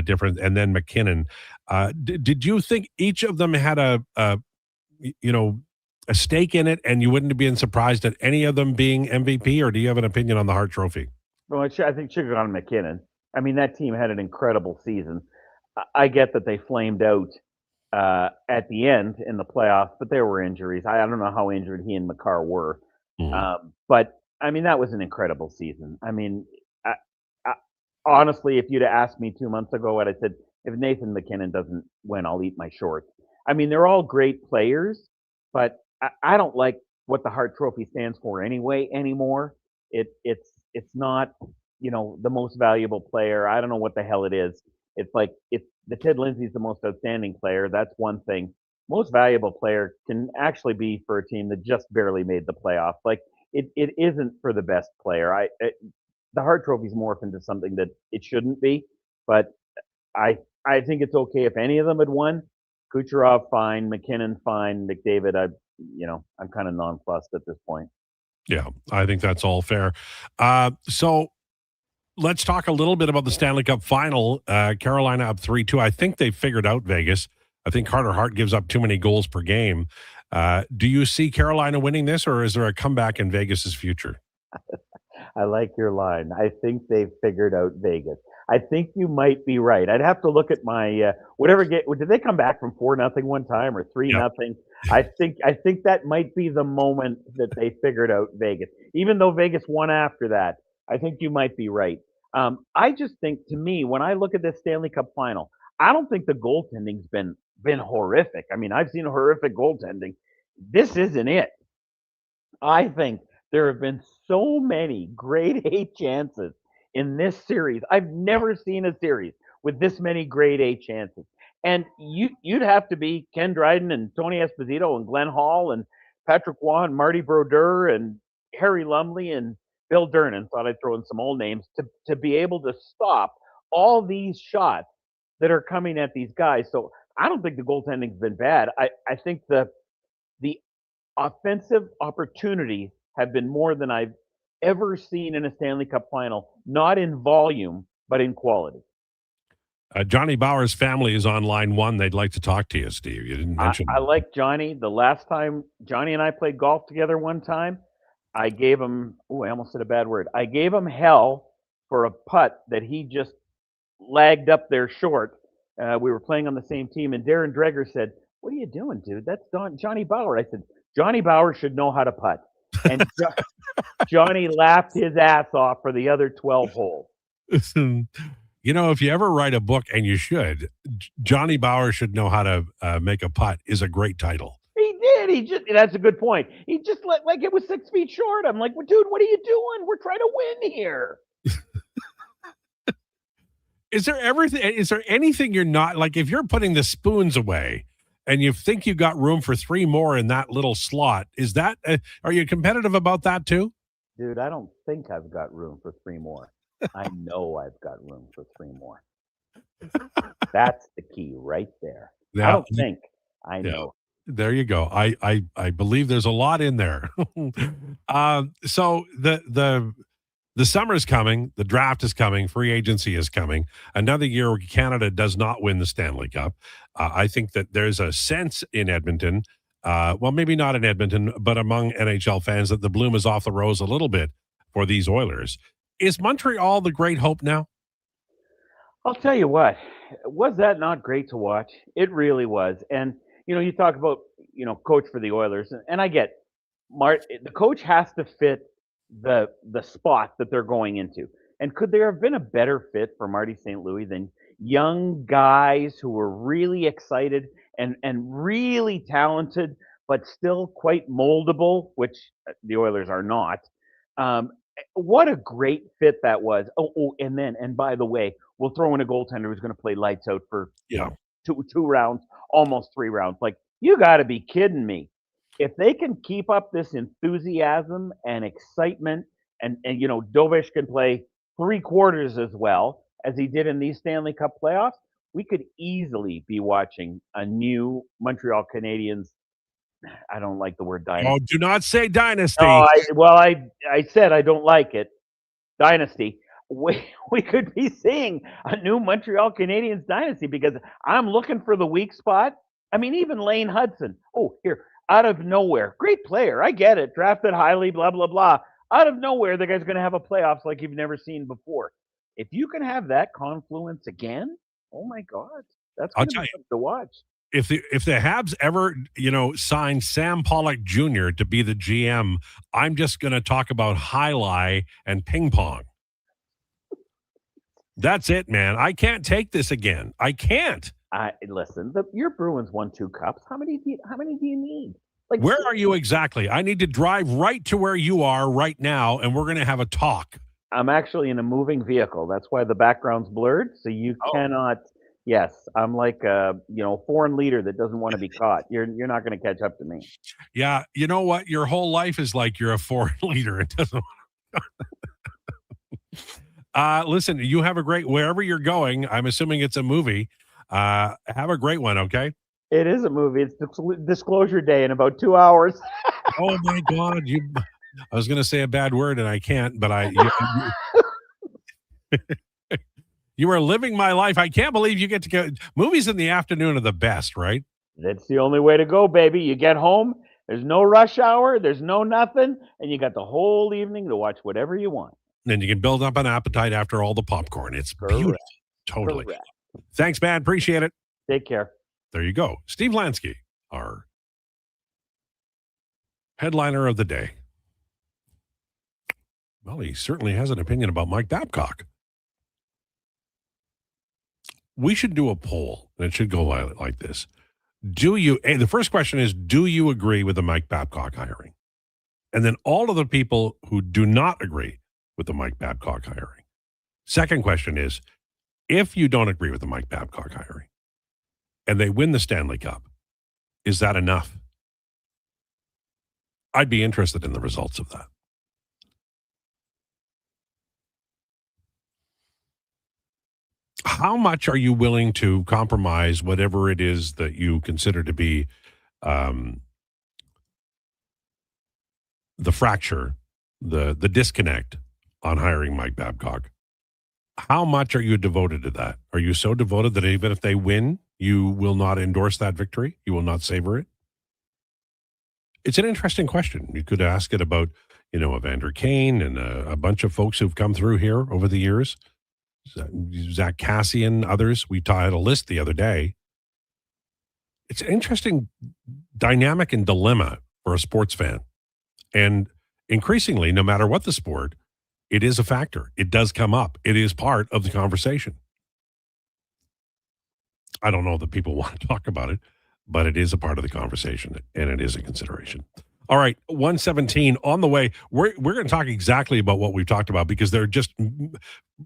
different, and then McKinnon. Did you think each of them had a stake in it, and you wouldn't have been surprised at any of them being MVP, or do you have an opinion on the Hart Trophy? Well, I think should have gone to McKinnon. I mean, that team had an incredible season. I get that they flamed out at the end in the playoffs, but there were injuries. I don't know how injured he and Makar were. But, I mean, that was an incredible season. I mean, honestly, if you'd have asked me 2 months ago what I said, if Nathan McKinnon doesn't win, I'll eat my shorts. I mean, they're all great players, but I don't like what the Hart Trophy stands for anymore. It's not, the most valuable player. I don't know what the hell it is. It's like if the Ted Lindsay's the most outstanding player, that's one thing. Most valuable player can actually be for a team that just barely made the playoffs. Like it isn't for the best player. The Hart Trophy's morphed into something that it shouldn't be. But I think it's okay if any of them had won. Kucherov fine, McKinnon fine, McDavid. I'm kind of nonplussed at this point. Yeah, I think that's all fair. So let's talk a little bit about the Stanley Cup final. Carolina up 3-2. I think they figured out Vegas. I think Carter Hart gives up too many goals per game. Do you see Carolina winning this, or is there a comeback in Vegas's future? I like your line. I think they've figured out Vegas. I think you might be right. I'd have to look at my whatever game. Did they come back from 4-0 one time or 3-0? I think that might be the moment that they figured out Vegas. Even though Vegas won after that, I think you might be right. I just think, to me, when I look at this Stanley Cup final, I don't think the goaltending's been horrific. I mean, I've seen horrific goaltending. This isn't it. I think there have been so many grade A chances in this series. I've never seen a series with this many grade A chances. And you'd have to be Ken Dryden and Tony Esposito and Glenn Hall and Patrick Waugh and Marty Brodeur and Harry Lumley and Bill Durnan, thought I'd throw in some old names, to be able to stop all these shots that are coming at these guys. So I don't think the goaltending's been bad. I think the offensive opportunities have been more than I've ever seen in a Stanley Cup final, not in volume, but in quality. Johnny Bauer's family is on line one. They'd like to talk to you, Steve. You didn't mention I like Johnny. The last time Johnny and I played golf together one time, I gave him, I almost said a bad word. I gave him hell for a putt that he just lagged up there short. We were playing on the same team, and Darren Dreger said, "What are you doing, dude? That's Johnny Bauer." I said, "Johnny Bauer should know how to putt." And Johnny laughed his ass off for the other 12 holes. If you ever write a book, and you should, Johnny Bauer should know how to make a putt is a great title. He did. That's a good point. He just like it was 6 feet short. I'm like, well, dude, what are you doing? We're trying to win here. Is there anything you're not, like, if you're putting the spoons away and you think you got room for 3 more in that little slot, is that, are you competitive about that too? Dude, I don't think I've got room for 3 more. I know I've got room for 3 more. That's the key right there. I don't think. I know. There you go. I believe there's a lot in there. So the summer's coming, the draft is coming, free agency is coming. Another year where Canada does not win the Stanley Cup. I think that there's a sense in Edmonton, well, maybe not in Edmonton, but among NHL fans, that the bloom is off the rose a little bit for these Oilers. Is Montreal the great hope now? I'll tell you what, was that not great to watch? It really was. And, you talk about, coach for the Oilers, and I get the coach has to fit the spot that they're going into. And could there have been a better fit for Marty St. Louis than young guys who were really excited and really talented, but still quite moldable, which the Oilers are not. Um, what a great fit that was. And by the way, we'll throw in a goaltender who's going to play lights out for two rounds, almost 3 rounds. Like, you got to be kidding me. If they can keep up this enthusiasm and excitement, and Dovish can play 3/4 as well as he did in these Stanley Cup playoffs, we could easily be watching a new Montreal Canadiens. I don't like the word dynasty. Oh, do not say dynasty. No, I said I don't like it. Dynasty. We could be seeing a new Montreal Canadiens dynasty, because I'm looking for the weak spot. I mean, even Lane Hudson. Oh, here, out of nowhere. Great player. I get it. Drafted highly, blah, blah, blah. Out of nowhere, the guy's going to have a playoffs like you've never seen before. If you can have that confluence again, oh my God, that's I'll going to tell be you. something to watch. If the Habs ever, sign Sam Pollock Jr. to be the GM, I'm just going to talk about highlight and ping pong. That's it, man. I can't take this again. I can't. Listen, your Bruins won 2 cups. How many do you need? Like, where are you exactly? I need to drive right to where you are right now, and we're going to have a talk. I'm actually in a moving vehicle. That's why the background's blurred, so you cannot. Yes, I'm like a foreign leader that doesn't want to be caught. You're not going to catch up to me. Yeah, you know what? Your whole life is like you're a foreign leader. It doesn't. Listen, you have a great wherever you're going. I'm assuming it's a movie. Have a great one, okay? It is a movie. It's disclosure day in about 2 hours. Oh my God! I was going to say a bad word and I can't, but you are living my life. I can't believe you get to go. Movies in the afternoon are the best, right? That's the only way to go, baby. You get home, there's no rush hour, there's no nothing, and you got the whole evening to watch whatever you want. Then you can build up an appetite after all the popcorn. It's beautiful. Totally. Correct. Thanks, man. Appreciate it. Take care. There you go. Steve Lansky, our headliner of the day. Well, he certainly has an opinion about Mike Babcock. We should do a poll, and it should go like this. The first question is, do you agree with the Mike Babcock hiring? And then all of the people who do not agree with the Mike Babcock hiring. Second question is, if you don't agree with the Mike Babcock hiring and they win the Stanley Cup, is that enough? I'd be interested in the results of that. How much are you willing to compromise whatever it is that you consider to be the fracture, the disconnect on hiring Mike Babcock? How much are you devoted to that? Are you so devoted that even if they win, you will not endorse that victory? You will not savor it? It's an interesting question. You could ask it about, Evander Kane and a bunch of folks who've come through here over the years. Zach Cassian, others. We had a list the other day. It's an interesting dynamic and dilemma for a sports fan. And increasingly, no matter what the sport, it is a factor. It does come up. It is part of the conversation. I don't know that people want to talk about it, but it is a part of the conversation, and it is a consideration. All right, 117 on the way. We're going to talk exactly about what we've talked about because they're just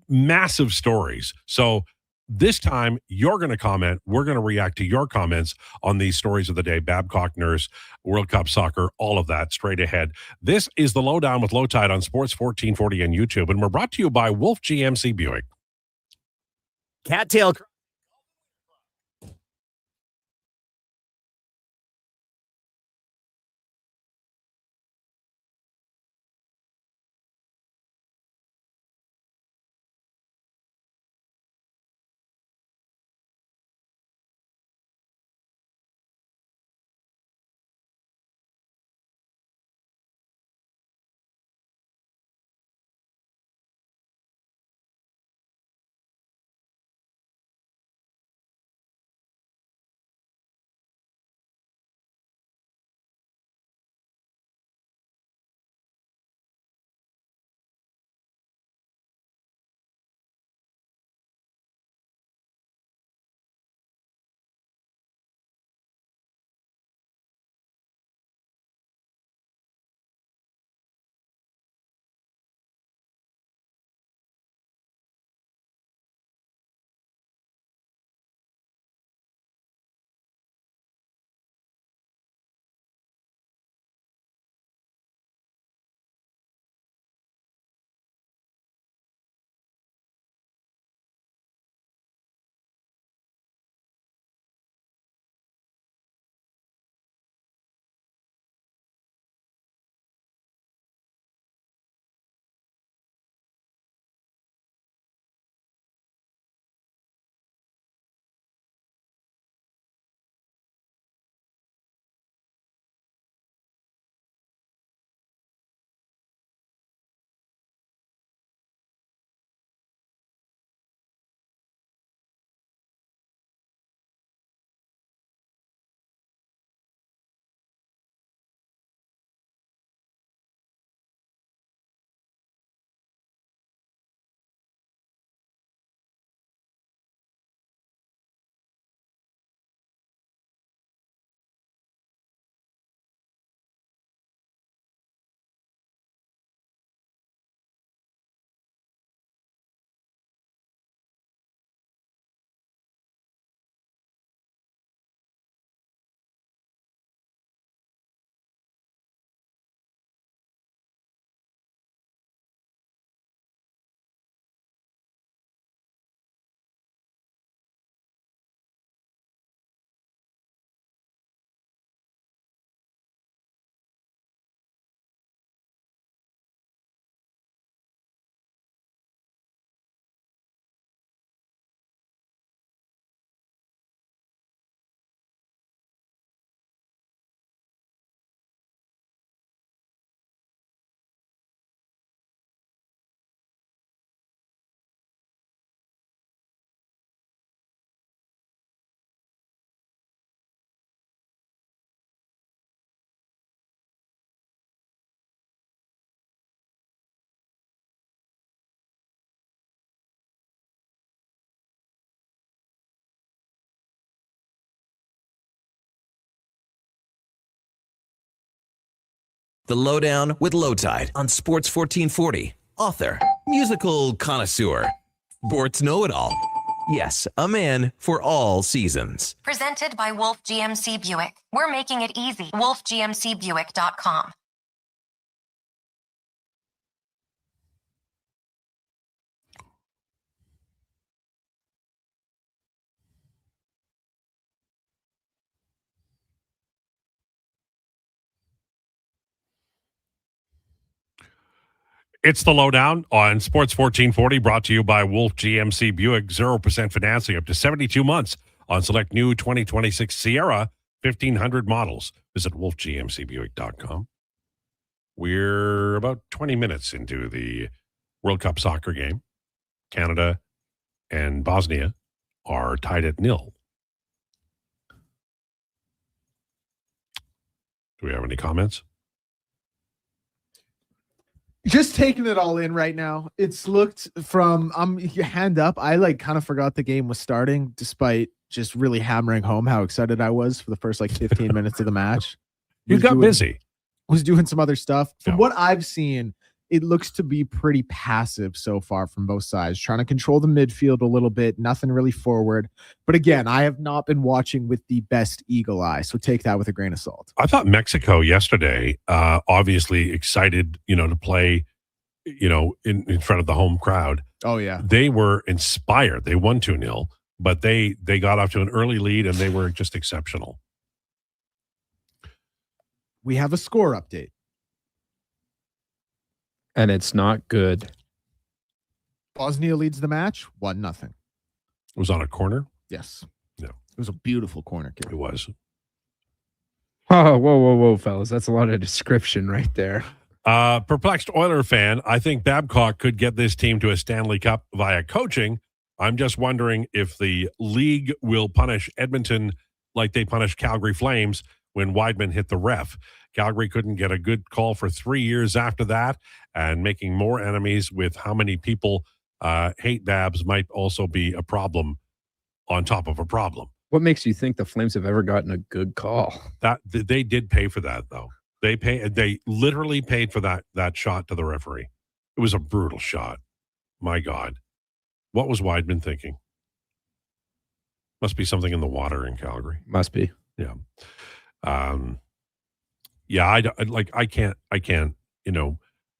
massive stories. So this time, you're going to comment. We're going to react to your comments on these stories of the day. Babcock, Nurse, World Cup soccer, all of that straight ahead. This is the Lowdown with Lowetide on Sports 1440 on YouTube, and we're brought to you by Wolf GMC Buick. Cattail The Lowdown with Lowetide on Sports 1440. Author, musical connoisseur, sports know-it-all. Yes, a man for all seasons. Presented by Wolf GMC Buick. We're making it easy. WolfGMCBuick.com. It's the Lowdown on Sports 1440, brought to you by Wolf GMC Buick. 0% financing up to 72 months on select new 2026 Sierra 1500 models. Visit wolfgmcbuick.com. We're about 20 minutes into the World Cup soccer game. Canada and Bosnia are tied at 0. Do we have any comments? Just taking it all in right now. It's looked from hand up. I kind of forgot the game was starting, despite just really hammering home how excited I was for the first 15 minutes of the match. You got busy. Was doing some other stuff. From what I've seen, it looks to be pretty passive so far from both sides, trying to control the midfield a little bit, nothing really forward. But again, I have not been watching with the best eagle eye, so take that with a grain of salt. I thought Mexico yesterday, obviously excited, to play, in front of the home crowd. Oh, yeah. They were inspired. They won 2-0, but they got off to an early lead, and they were just exceptional. We have a score update. And it's not good. Bosnia leads the match 1-0. It was on a corner? Yes. Yeah. It was a beautiful corner kick. It was. Oh, whoa, fellas. That's a lot of description right there. Perplexed Oiler fan, I think Babcock could get this team to a Stanley Cup via coaching. I'm just wondering if the league will punish Edmonton like they punished Calgary Flames when Weidman hit the ref. Calgary couldn't get a good call for 3 years after that, and making more enemies with how many people hate Babs might also be a problem on top of a problem. What makes you think the Flames have ever gotten a good call? That they did pay for that, though. They literally paid for that shot to the referee. It was a brutal shot. My God. What was Weidman thinking? Must be something in the water in Calgary. Must be. Yeah. Yeah, I can't,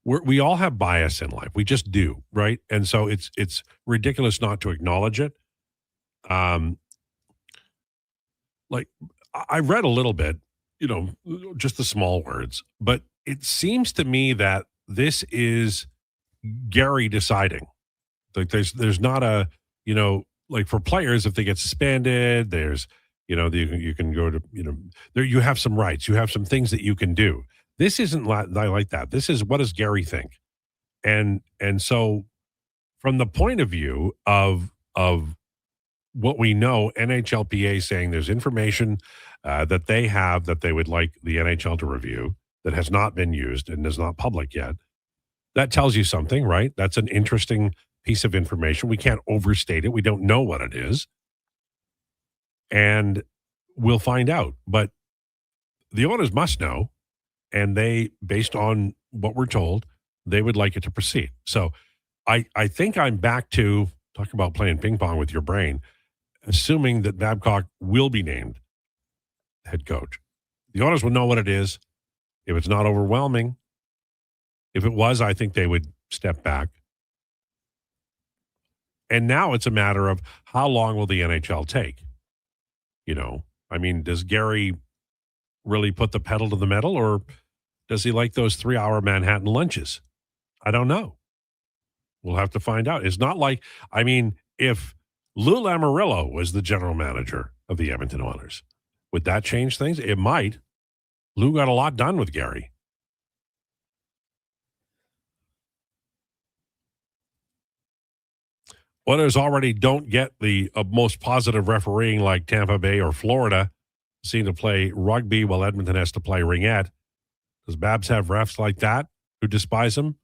we all have bias in life. We just do, right? And so it's ridiculous not to acknowledge it. I read a little bit, just the small words, but it seems to me that this is Gary deciding. There's not a, for players, if they get suspended, there's, you can go to, there you have some rights. You have some things that you can do. This isn't like that. This is, what does Gary think? And so from the point of view of what we know, NHLPA saying there's information that they have that they would like the NHL to review that has not been used and is not public yet. That tells you something, right? That's an interesting piece of information. We can't overstate it. We don't know what it is. And we'll find out. But the owners must know. And they, based on what we're told, they would like it to proceed. So I think I'm back to talking about playing ping pong with your brain, assuming that Babcock will be named head coach. The owners will know what it is. If it's not overwhelming, if it was, I think they would step back. And now it's a matter of how long will the NHL take? Does Gary really put the pedal to the metal, or does he like those 3-hour Manhattan lunches? I don't know. We'll have to find out. It's not like, if Lou Lamoriello was the general manager of the Edmonton Oilers, would that change things? It might. Lou got a lot done with Gary. Oilers already don't get the most positive refereeing like Tampa Bay or Florida seem to play rugby while Edmonton has to play ringette. Does Babs have refs like that who despise him?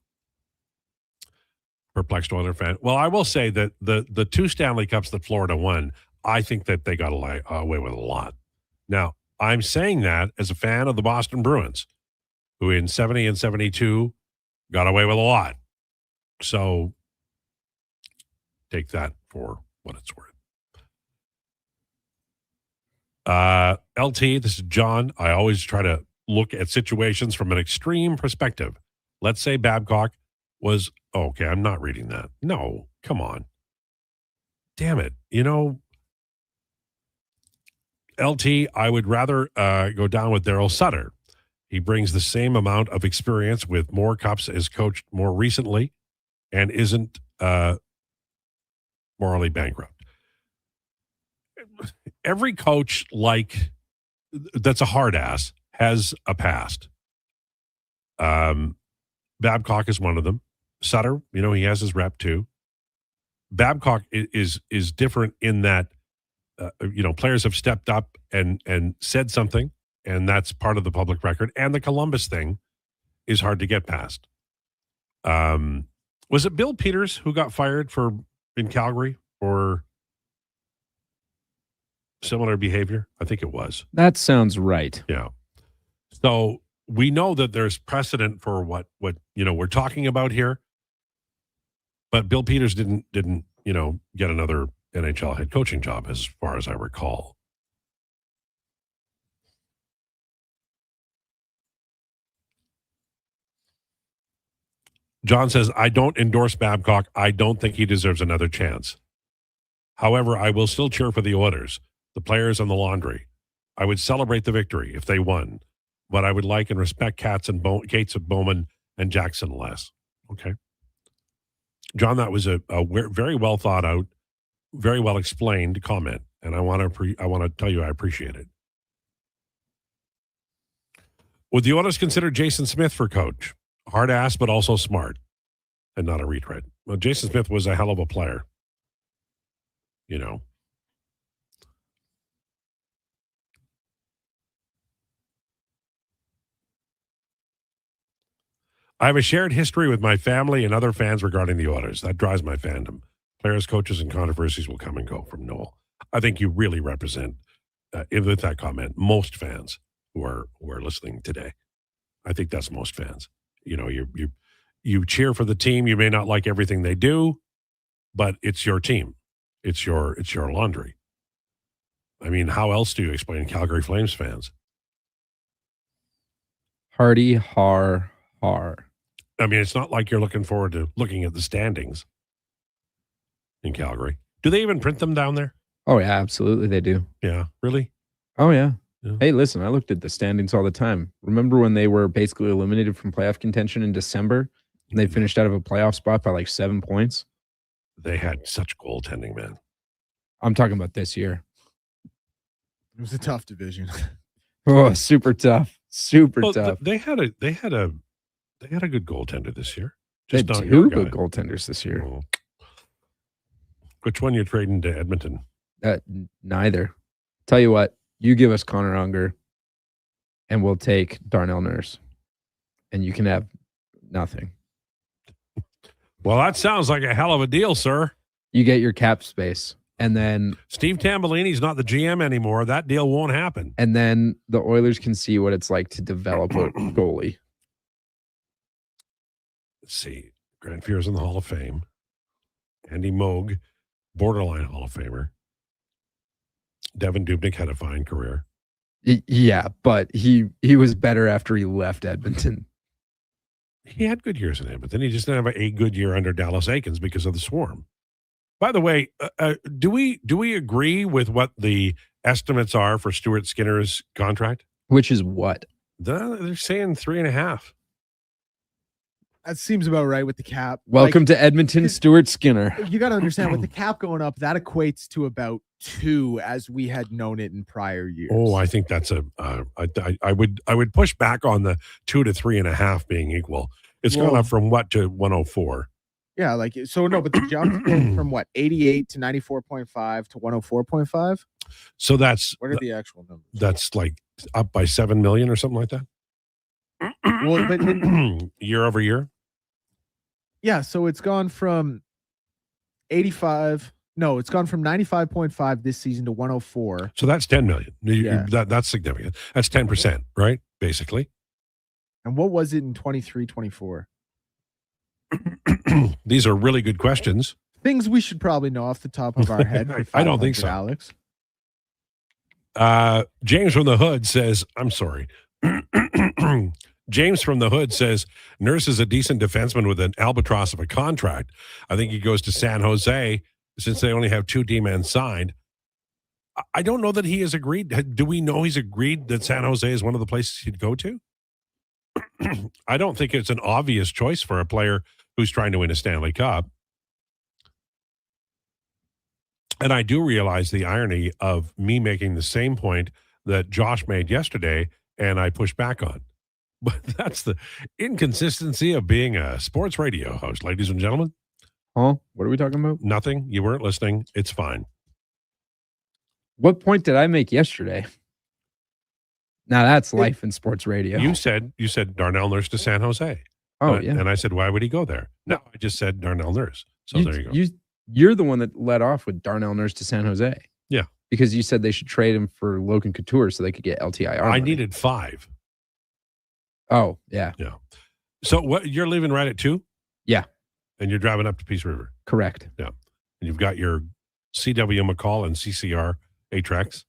Perplexed Oiler fan. Well, I will say that the 2 Stanley Cups that Florida won, I think that they got away with a lot. Now, I'm saying that as a fan of the Boston Bruins. who in 70 and 72 got away with a lot. So take that for what it's worth. LT, this is John. I always try to look at situations from an extreme perspective. Let's say Babcock was, okay, I'm not reading that. No, come on. Damn it. LT, I would rather go down with Daryl Sutter. He brings the same amount of experience with more cups, has coached more recently, and isn't morally bankrupt. Every coach that's a hard ass has a past. Babcock is one of them. Sutter, he has his rep too. Babcock is different in that, players have stepped up and said something, and that's part of the public record. And the Columbus thing is hard to get past. Was it Bill Peters who got fired in Calgary for similar behavior? I think it was. That sounds right. Yeah. So we know that there's precedent for what we're talking about here. But Bill Peters didn't get another NHL head coaching job, as far as I recall. John says, I don't endorse Babcock. I don't think he deserves another chance. However, I will still cheer for the Oilers, the players, and the laundry. I would celebrate the victory if they won, but I would like and respect Cates and Bowman and Jackson less. Okay. John, that was a very well thought out, very well explained comment, and I want to tell you I appreciate it. Would the Oilers consider Jason Smith for coach? Hard ass, but also smart, and not a retread. Well, Jason Smith was a hell of a player. I have a shared history with my family and other fans regarding the Oilers. That drives my fandom. Players, coaches, and controversies will come and go. From Noel. I think you really represent, with that comment, most fans who are listening today. I think that's most fans. You cheer for the team. You may not like everything they do, but it's your team. It's your laundry. I mean, how else do you explain Calgary Flames fans? Hardy, har. I mean, it's not like you're looking forward to looking at the standings in Calgary. Do they even print them down there? Oh, yeah, absolutely they do. Yeah, really? Oh, yeah. Hey, listen, I looked at the standings all the time. Remember when they were basically eliminated from playoff contention in December and they finished out of a playoff spot by like 7 points? They had such goaltending, man. I'm talking about this year. It was a tough division. Oh, super tough. Tough. They had a good goaltender this year. They had two good goaltenders this year. Oh. Which one you trading to Edmonton? Neither. Tell you what, you give us Connor Unger, and we'll take Darnell Nurse, and you can have nothing. Well, that sounds like a hell of a deal, sir. You get your cap space, and then Steve Tambellini's not the GM anymore. That deal won't happen. And then the Oilers can see what it's like to develop a goalie. Let's see. Grant Fuhr's in the Hall of Fame. Andy Moog, borderline Hall of Famer. Devin Dubnyk had a fine career. Yeah, but he was better after he left Edmonton. He had good years in Edmonton. He just didn't have a good year under Dallas Eakins because of the Swarm. By the way, do we agree with what the estimates are for Stuart Skinner's contract? Which is what? They're saying 3.5. That seems about right with the cap. Welcome to Edmonton, Stuart Skinner. You got to understand, with the cap going up, that equates to about 2 as we had known it in prior years. Oh, I think that's I would push back on the 2 to 3.5 being equal. It's gone up from what to 104? Yeah, but the jump from what, 88 to 94.5 to 104.5? So that's what are the actual numbers? That's like up by 7 million or something like that. Well, but year over year. Yeah, so it's gone from 85. No, it's gone from 95.5 this season to 104. So that's 10 million. Yeah. That's significant. That's 10%, right? Basically. And what was it in 23-24? These are really good questions. Things we should probably know off the top of our head. For I don't think so. Alex. James from the Hood says, I'm sorry. James from the Hood says, Nurse is a decent defenseman with an albatross of a contract. I think he goes to San Jose since they only have 2 D-men signed. I don't know that he has agreed. Do we know he's agreed that San Jose is one of the places he'd go to? I don't think it's an obvious choice for a player who's trying to win a Stanley Cup. And I do realize the irony of me making the same point that Josh made yesterday and I pushed back on. But that's the inconsistency of being a sports radio host, ladies and gentlemen. Huh? What are we talking about? Nothing. You weren't listening. It's fine. What point did I make yesterday? Now that's life in sports radio. You said Darnell Nurse to San Jose. Oh, yeah. And I said, why would he go there? No, I just said Darnell Nurse. So there you go. You're the one that led off with Darnell Nurse to San Jose. Yeah. Because you said they should trade him for Logan Couture so they could get LTIR money. I needed 5. Oh, yeah. Yeah. So what, you're leaving right at 2? Yeah. And you're driving up to Peace River? Correct. Yeah. And you've got your CW McCall and CCR A-Tracks?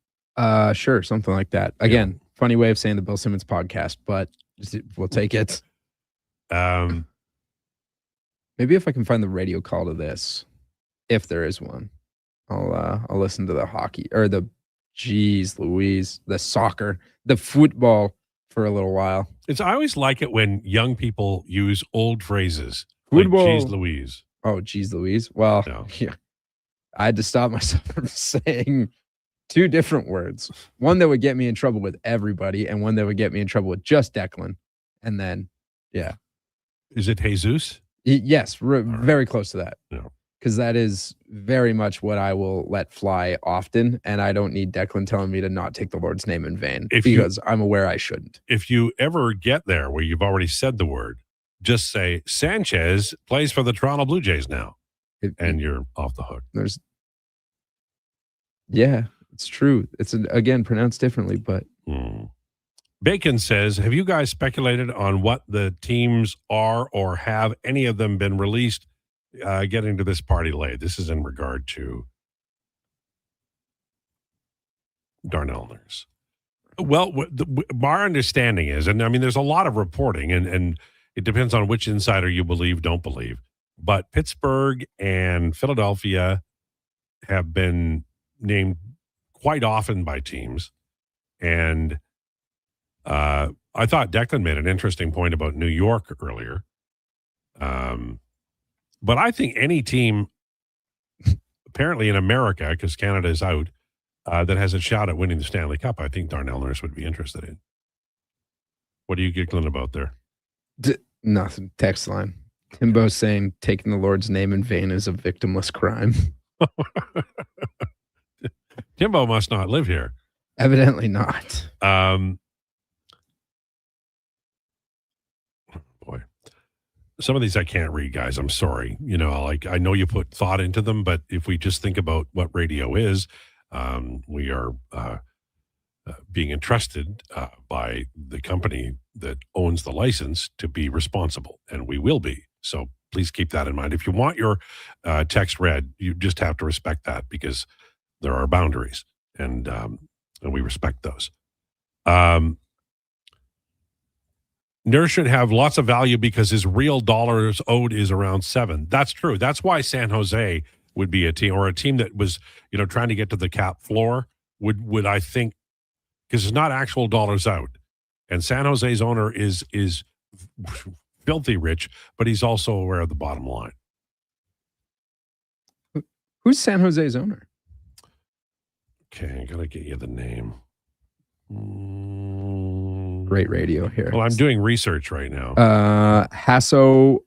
Sure, something like that. Again, funny way of saying the Bill Simmons podcast, but we'll take it. Maybe if I can find the radio call to this, if there is one, I'll listen to the hockey or the the soccer, the football for a little while. I always like it when young people use old phrases. Football. Like geez Louise. Oh, geez Louise. Well, yeah. I had to stop myself from saying 2 different words. One that would get me in trouble with everybody and one that would get me in trouble with just Declan. And then, yeah. Is it Jesus? Yes, very close to that. Yeah. Because that is very much what I will let fly often, and I don't need Declan telling me to not take the Lord's name in vain because I'm aware I shouldn't. If you ever get there where you've already said the word, just say, Sanchez plays for the Toronto Blue Jays now, and you're off the hook. Yeah, it's true. It's, again, pronounced differently, but... Bacon says, have you guys speculated on what the teams are or have any of them been released getting to this party late? This is in regard to Darnell Nurse. Well, our understanding is, and I mean, there's a lot of reporting, and it depends on which insider you believe, don't believe, but Pittsburgh and Philadelphia have been named quite often by teams. And I thought Declan made an interesting point about New York earlier. But I think any team, apparently in America, because Canada is out, that has a shot at winning the Stanley Cup, I think Darnell Nurse would be interested in. What are you giggling about there? Nothing. Text line. Timbo saying taking the Lord's name in vain is a victimless crime. Timbo must not live here. Evidently not. Boy. Some of these I can't read, guys. I'm sorry. You know, like I know you put thought into them, but if we just think about what radio is, we are being entrusted by the company that owns the license to be responsible, and we will be. So please keep that in mind. If you want your text read, you just have to respect that because there are boundaries, and we respect those. Nurse should have lots of value because his real dollars owed is around 7. That's true. That's why San Jose would be a team, or a team that was, you know, trying to get to the cap floor would I think, because it's not actual dollars out. And San Jose's owner is filthy rich, but he's also aware of the bottom line. Who's San Jose's owner? Okay, I gotta get you the name. Great radio here. Well, I'm doing research right now. Hasso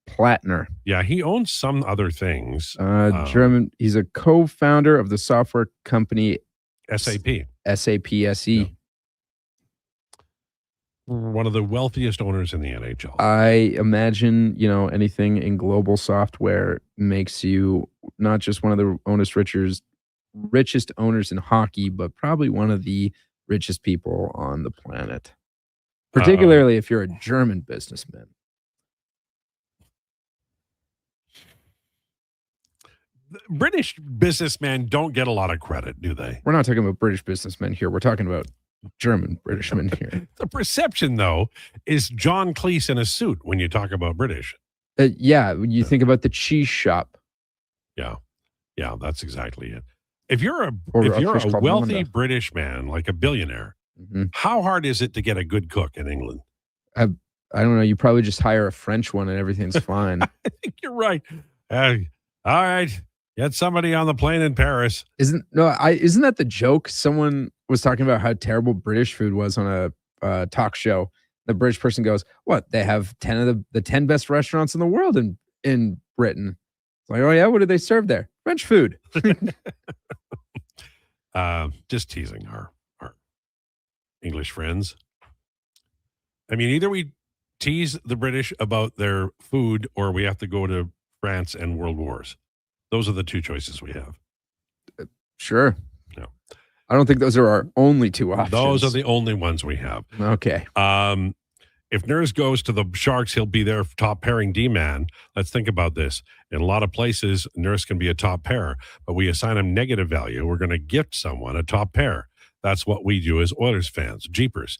Plattner. Yeah, he owns some other things. German. He's a co-founder of the software company SAP. SAP SE. Yeah. One of the wealthiest owners in the NHL. I imagine, you know, anything in global software makes you not just one of the richest owners in hockey, but probably one of the richest people on the planet. particularly if you're a German businessman. British businessmen don't get a lot of credit, do they? We're not talking about British businessmen here. We're talking about German Britishmen here. The perception, though, is John Cleese in a suit when you talk about British. Yeah, when you think about the cheese shop. Yeah, that's exactly it. If you're a place called wealthy Wanda. British man, like a billionaire, how hard is it to get a good cook in England? I don't know. You probably just hire a French one and everything's fine. I think you're right. All right, get somebody on the plane in Paris. Isn't that the joke? Someone was talking about how terrible British food was on a talk show. The British person goes, "What? They have 10 of the 10 best restaurants in the world in Britain." It's like, oh yeah, what do they serve there? French food. Just teasing our English friends. I mean, either we tease the British about their food or we have to go to France and world wars. Those are the two choices we have. Sure. No. I don't think those are our only two options. Those are the only ones we have. Okay. If Nurse goes to the Sharks, he'll be their top pairing D-man. Let's think about this. In a lot of places, Nurse can be a top pair, but we assign him negative value. We're going to gift someone a top pair. That's what we do as Oilers fans. Jeepers.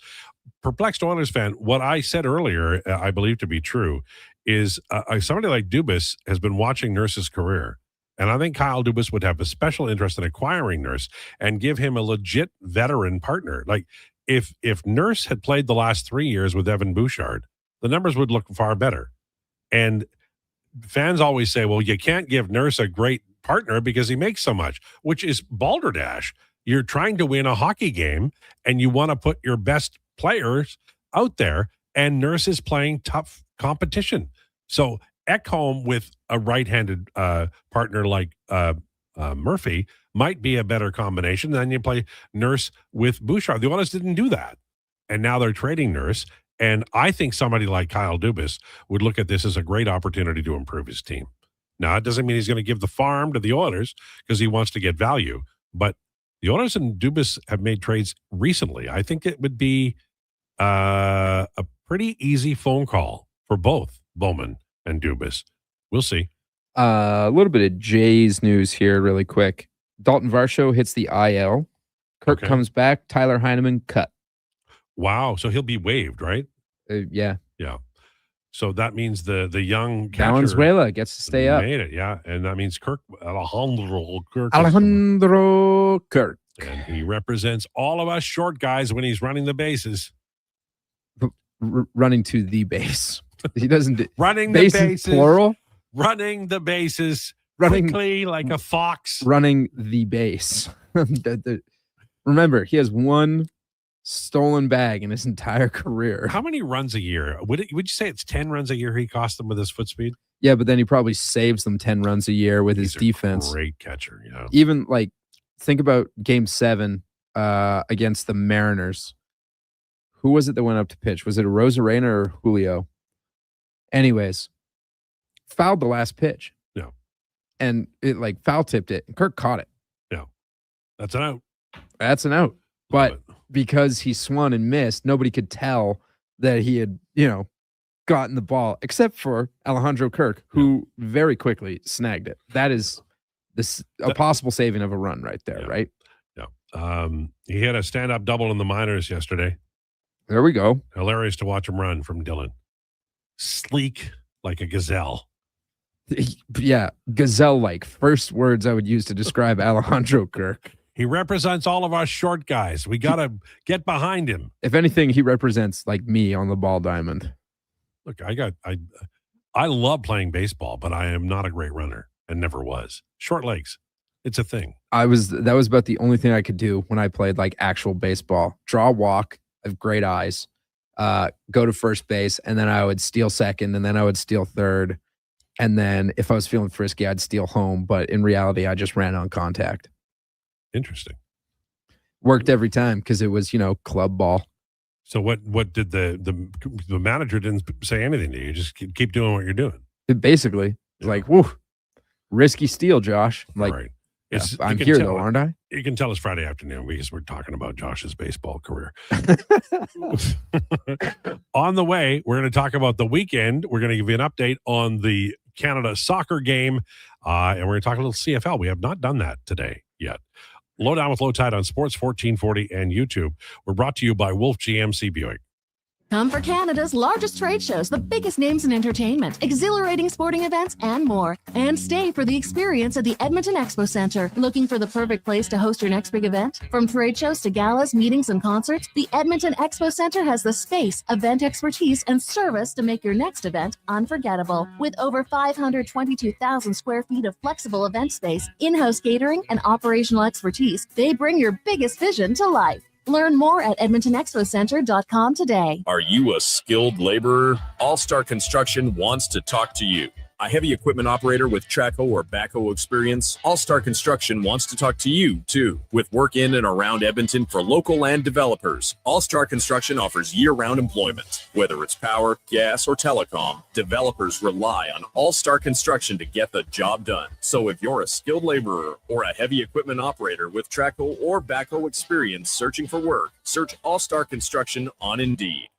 Perplexed Oilers fan, what I said earlier, I believe to be true, is somebody like Dubas has been watching Nurse's career. And I think Kyle Dubas would have a special interest in acquiring Nurse and give him a legit veteran partner. Like, if Nurse had played the last 3 years with Evan Bouchard, the numbers would look far better. And fans always say, well, you can't give Nurse a great partner because he makes so much, which is balderdash. You're trying to win a hockey game and you want to put your best players out there, and Nurse is playing tough competition. So Ekholm with a right-handed partner like Murphy might be a better combination than you play Nurse with Bouchard. The Oilers didn't do that, and now they're trading Nurse. And I think somebody like Kyle Dubas would look at this as a great opportunity to improve his team. Now, it doesn't mean he's going to give the farm to the Oilers because he wants to get value, but the Oilers and Dubas have made trades recently. I think it would be a pretty easy phone call for both Bowman and Dubas. We'll see. A little bit of Jays news here really quick. Dalton Varsho hits the IL. Kirk comes back. Tyler Heineman cut. Wow. So he'll be waived, right? Yeah. Yeah. So that means the young catcher Valenzuela gets to stay up. Made it, yeah. And that means Alejandro Kirk. And he represents all of us short guys when he's running the bases. Running to the base. He doesn't running bases, the bases. Plural. Running the bases quickly like a fox. Running the base. Remember, he has one stolen bag in his entire career. How many runs a year? Would you say it's 10 runs a year he cost them with his foot speed? Yeah, but then he probably saves them 10 runs a year with his defense. Great catcher, yeah. Even like think about Game 7 against the Mariners. Who was it that went up to pitch? Was it a Rosarena or Julio? Anyways, fouled the last pitch. Yeah. And it like foul tipped it. And Kirk caught it. Yeah. That's an out. That's an out. But because he swung and missed, nobody could tell that he had, gotten the ball, except for Alejandro Kirk, who very quickly snagged it. That is a possible saving of a run right there, right? Yeah. He had a stand-up double in the minors yesterday. There we go. Hilarious to watch him run from Dylan. Sleek like a gazelle. Yeah, gazelle-like. First words I would use to describe Alejandro Kirk. He represents all of us short guys. We got to get behind him. If anything, he represents like me on the ball diamond. Look, I love playing baseball, but I am not a great runner and never was. Short legs. It's a thing. That was about the only thing I could do when I played like actual baseball. Draw a walk, I have great eyes, go to first base, and then I would steal second, and then I would steal third. And then if I was feeling frisky, I'd steal home. But in reality, I just ran on contact. Interesting. Worked every time because it was, club ball. So what did the manager didn't say anything to you? Just keep doing what you're doing. Basically, like, whoo, risky steal, Josh. I'm like, right. Yeah, It's, I'm you can here tell- though, aren't I? You can tell it's Friday afternoon because we're talking about Josh's baseball career. On the way, we're going to talk about the weekend. We're going to give you an update on the Canada soccer game, and we're going to talk a little CFL. We have not done that today yet. Lowdown with Lowetide on Sports 1440 and YouTube. We're brought to you by Wolf GMC Buick. Come for Canada's largest trade shows, the biggest names in entertainment, exhilarating sporting events, and more. And stay for the experience at the Edmonton Expo Centre. Looking for the perfect place to host your next big event? From trade shows to galas, meetings, and concerts, the Edmonton Expo Centre has the space, event expertise, and service to make your next event unforgettable. With over 522,000 square feet of flexible event space, in-house catering, and operational expertise, they bring your biggest vision to life. Learn more at EdmontonExpoCenter.com today. Are you a skilled laborer? All Star Construction wants to talk to you. A heavy equipment operator with Traco or backhoe experience? All Star Construction wants to talk to you, too. With work in and around Edmonton for local land developers, All Star Construction offers year-round employment. Whether it's power, gas, or telecom, developers rely on All Star Construction to get the job done. So if you're a skilled laborer or a heavy equipment operator with Traco or backhoe experience searching for work, search All Star Construction on Indeed.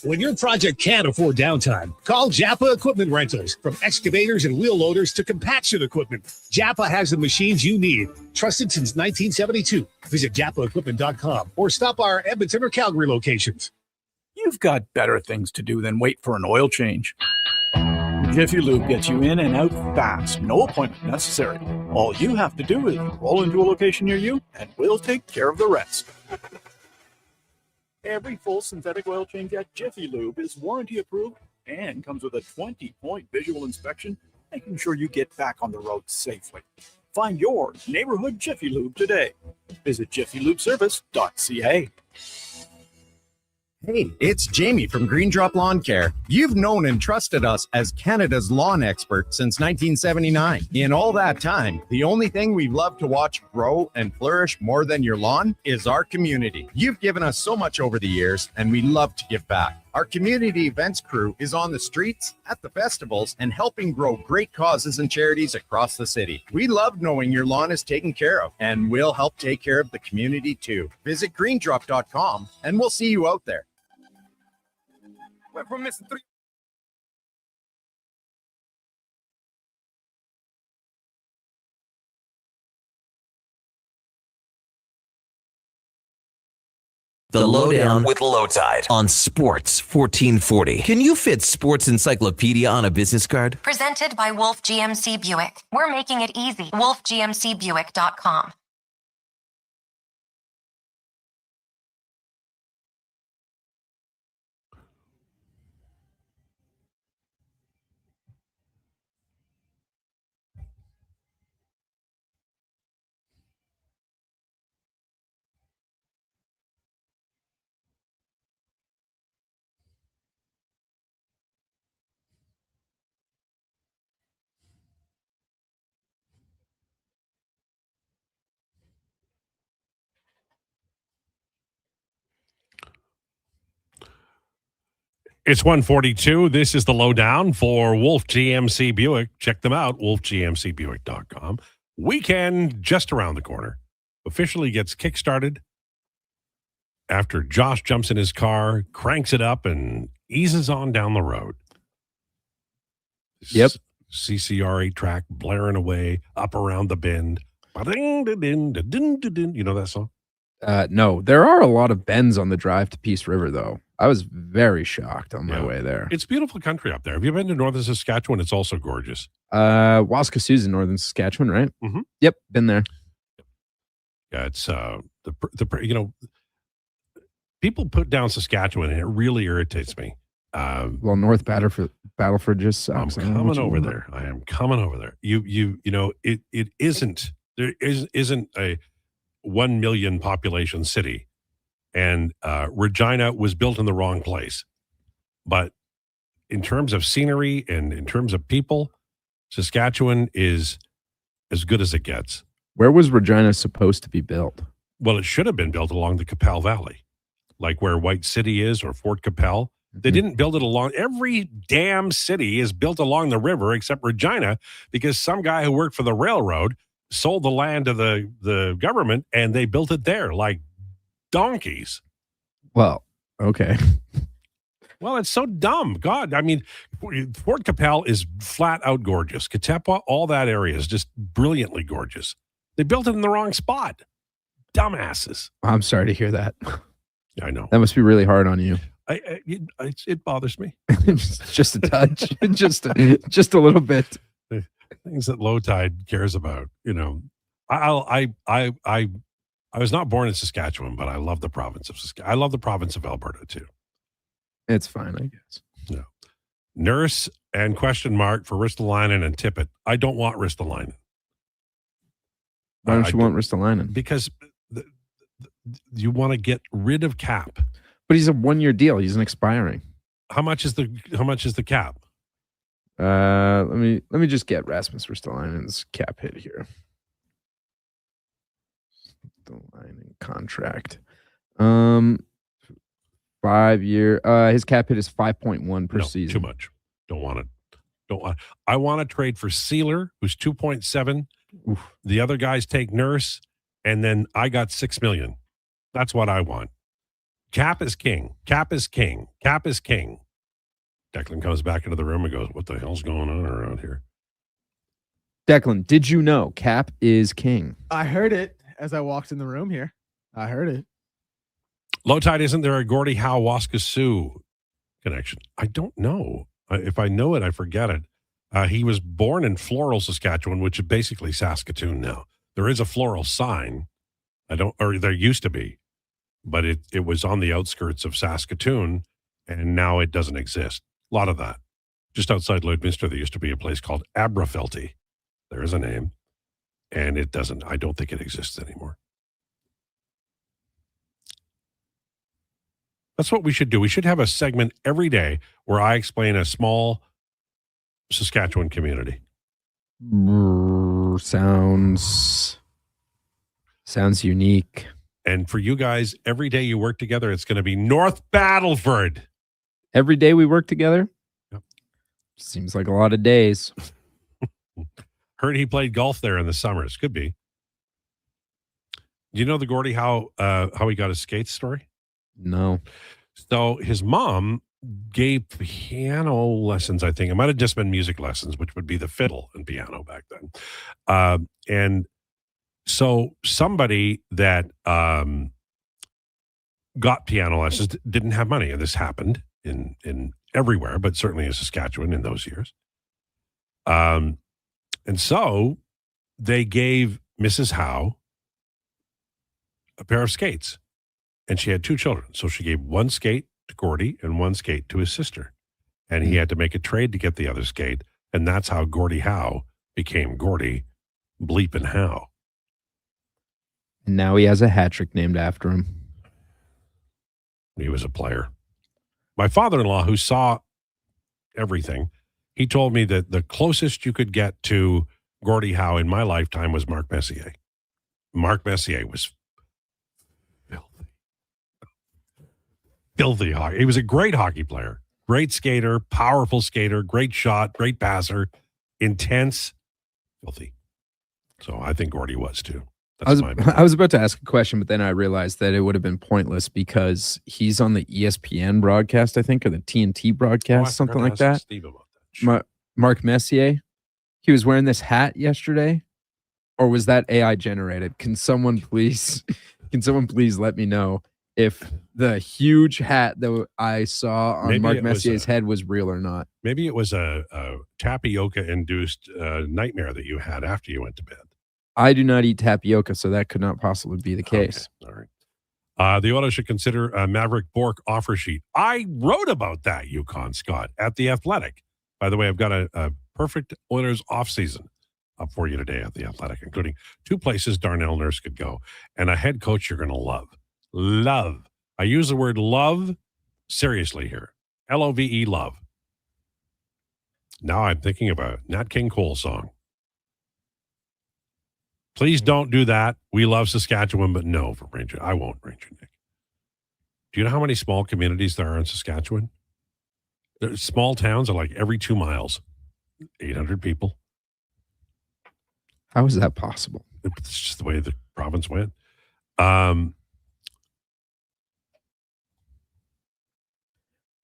When your project can't afford downtime, call Japa Equipment Rentals. From excavators and wheel loaders to compaction equipment, Japa has the machines you need. Trusted since 1972. Visit japaequipment.com or stop by our Edmonton or Calgary locations. You've got better things to do than wait for an oil change. Jiffy Lube gets you in and out fast, no appointment necessary. All you have to do is roll into a location near you, and we'll take care of the rest. Every full synthetic oil change at Jiffy Lube is warranty approved and comes with a 20-point visual inspection, making sure you get back on the road safely. Find your neighborhood Jiffy Lube today. Visit jiffylubeservice.ca. Hey, it's Jamie from Green Drop Lawn Care. You've known and trusted us as Canada's lawn expert since 1979. In all that time, the only thing we've loved to watch grow and flourish more than your lawn is our community. You've given us so much over the years, and we love to give back. Our community events crew is on the streets, at the festivals, and helping grow great causes and charities across the city. We love knowing your lawn is taken care of, and we'll help take care of the community too. Visit greendrop.com, and we'll see you out there. Went from missing 3. The Lowdown with Lowetide on Sports 1440. Can you fit Sports Encyclopedia on a business card? Presented by Wolf GMC Buick. We're making it easy. WolfGMCBuick.com. It's 1:42. This is the Lowdown for Wolf GMC Buick. Check them out, wolfgmcbuick.com. Weekend just around the corner. Officially gets kickstarted after Josh jumps in his car, cranks it up, and eases on down the road. Yep. CCR8 track blaring away up around the bend. You know that song? No, there are a lot of bends on the drive to Peace River, though. I was very shocked on my way there. It's beautiful country up there. Have you been to northern Saskatchewan? It's also gorgeous. Waskasiu's in northern Saskatchewan, right? Mm-hmm. Yep, been there. Yeah, it's people put down Saskatchewan, and it really irritates me. Well, North Battleford just sucks. I'm coming over there. I am coming over there. It isn't. There isn't a 1 million population city, and Regina was built in the wrong place. But in terms of scenery and in terms of people, Saskatchewan is as good as it gets. Where was Regina supposed to be built? Well, it should have been built along the Qu'Appelle Valley, like where White City is or Fort Qu'Appelle. They didn't build it along. Every damn city is built along the river except Regina, because some guy who worked for the railroad sold the land to the government, and they built it there like donkeys. Well, okay. Well, it's so dumb. God, I mean, Fort Capel is flat out gorgeous. Katepa, all that area is just brilliantly gorgeous. They built it in the wrong spot. Dumbasses. I'm sorry to hear that. I know. That must be really hard on you. It bothers me. Just a touch. just a little bit. Things that Lowetide cares about. You know, I was not born in Saskatchewan, but I love the province of Saskatchewan. I love the province of Alberta too. It's fine, I guess. No. Nurse and question mark for Ristolainen and Tippett. I don't want Ristolainen. Why don't you want Ristolainen? Because you want to get rid of Cap. But he's a 1-year deal. He's an expiring. How much is the cap? Let me just get Rasmus Ristolainen's cap hit here. Ristolainen contract. 5-year. His cap hit is 5.1 per season. Too much. Don't want it. I want to trade for Sealer, who's 2.7. The other guys take Nurse, and then I got $6 million. That's what I want. Cap is king. Cap is king. Cap is king. Declan comes back into the room and goes, "What the hell's going on around here?" Declan, did you know Cap is king? I heard it as I walked in the room here. I heard it. Lowetide, isn't there a Gordie Howe Waskasiu connection? I don't know. If I know it, I forget it. He was born in Floral, Saskatchewan, which is basically Saskatoon now. There is a Floral sign. There used to be, but it was on the outskirts of Saskatoon, and now it doesn't exist. A lot of that. Just outside Lloydminster, there used to be a place called Abrafelty. There is a name, and it doesn't. I don't think it exists anymore. That's what we should do. We should have a segment every day where I explain a small Saskatchewan community. Sounds unique. And for you guys, every day you work together, it's going to be North Battleford. Every day we work together? Yep. Seems like a lot of days. Heard he played golf there in the summers. Could be. Do you know the Gordie Howe, how he got his skates story? No. So his mom gave piano lessons, I think. It might have just been music lessons, which would be the fiddle and piano back then. And so somebody that got piano lessons didn't have money. And this happened in everywhere, but certainly in Saskatchewan in those years. And so they gave Mrs. Howe a pair of skates. And she had 2 children. So she gave 1 skate to Gordie and 1 skate to his sister. And he had to make a trade to get the other skate. And that's how Gordie Howe became Gordie Bleepin' Howe. And now he has a hat trick named after him. He was a player. My father-in-law, who saw everything, he told me that the closest you could get to Gordie Howe in my lifetime was Mark Messier. Mark Messier was filthy hockey. He was a great hockey player, great skater, powerful skater, great shot, great passer, intense, filthy. So I think Gordie was too. I was about to ask a question, but then I realized that it would have been pointless because he's on the ESPN broadcast, I think, or the TNT broadcast, something like that. Steve about that. Mark Messier, he was wearing this hat yesterday, or was that AI generated? Can someone please let me know if the huge hat that I saw on Mark Messier's head was real or not? Maybe it was a tapioca-induced nightmare that you had after you went to bed. I do not eat tapioca, so that could not possibly be the case. Okay. All right. The Oilers should consider a Maverick Bourque offer sheet. I wrote about that, Yukon Scott, at The Athletic. By the way, I've got a perfect Oilers offseason up for you today at The Athletic, including 2 places Darnell Nurse could go and a head coach you're going to love. Love. I use the word love seriously here. Love, love. Now I'm thinking about it. Nat King Cole song. Please don't do that. We love Saskatchewan, but no for Ranger. I won't, Ranger Nick. Do you know how many small communities there are in Saskatchewan? Small towns are like every 2 miles, 800 people. How is that possible? It's just the way the province went.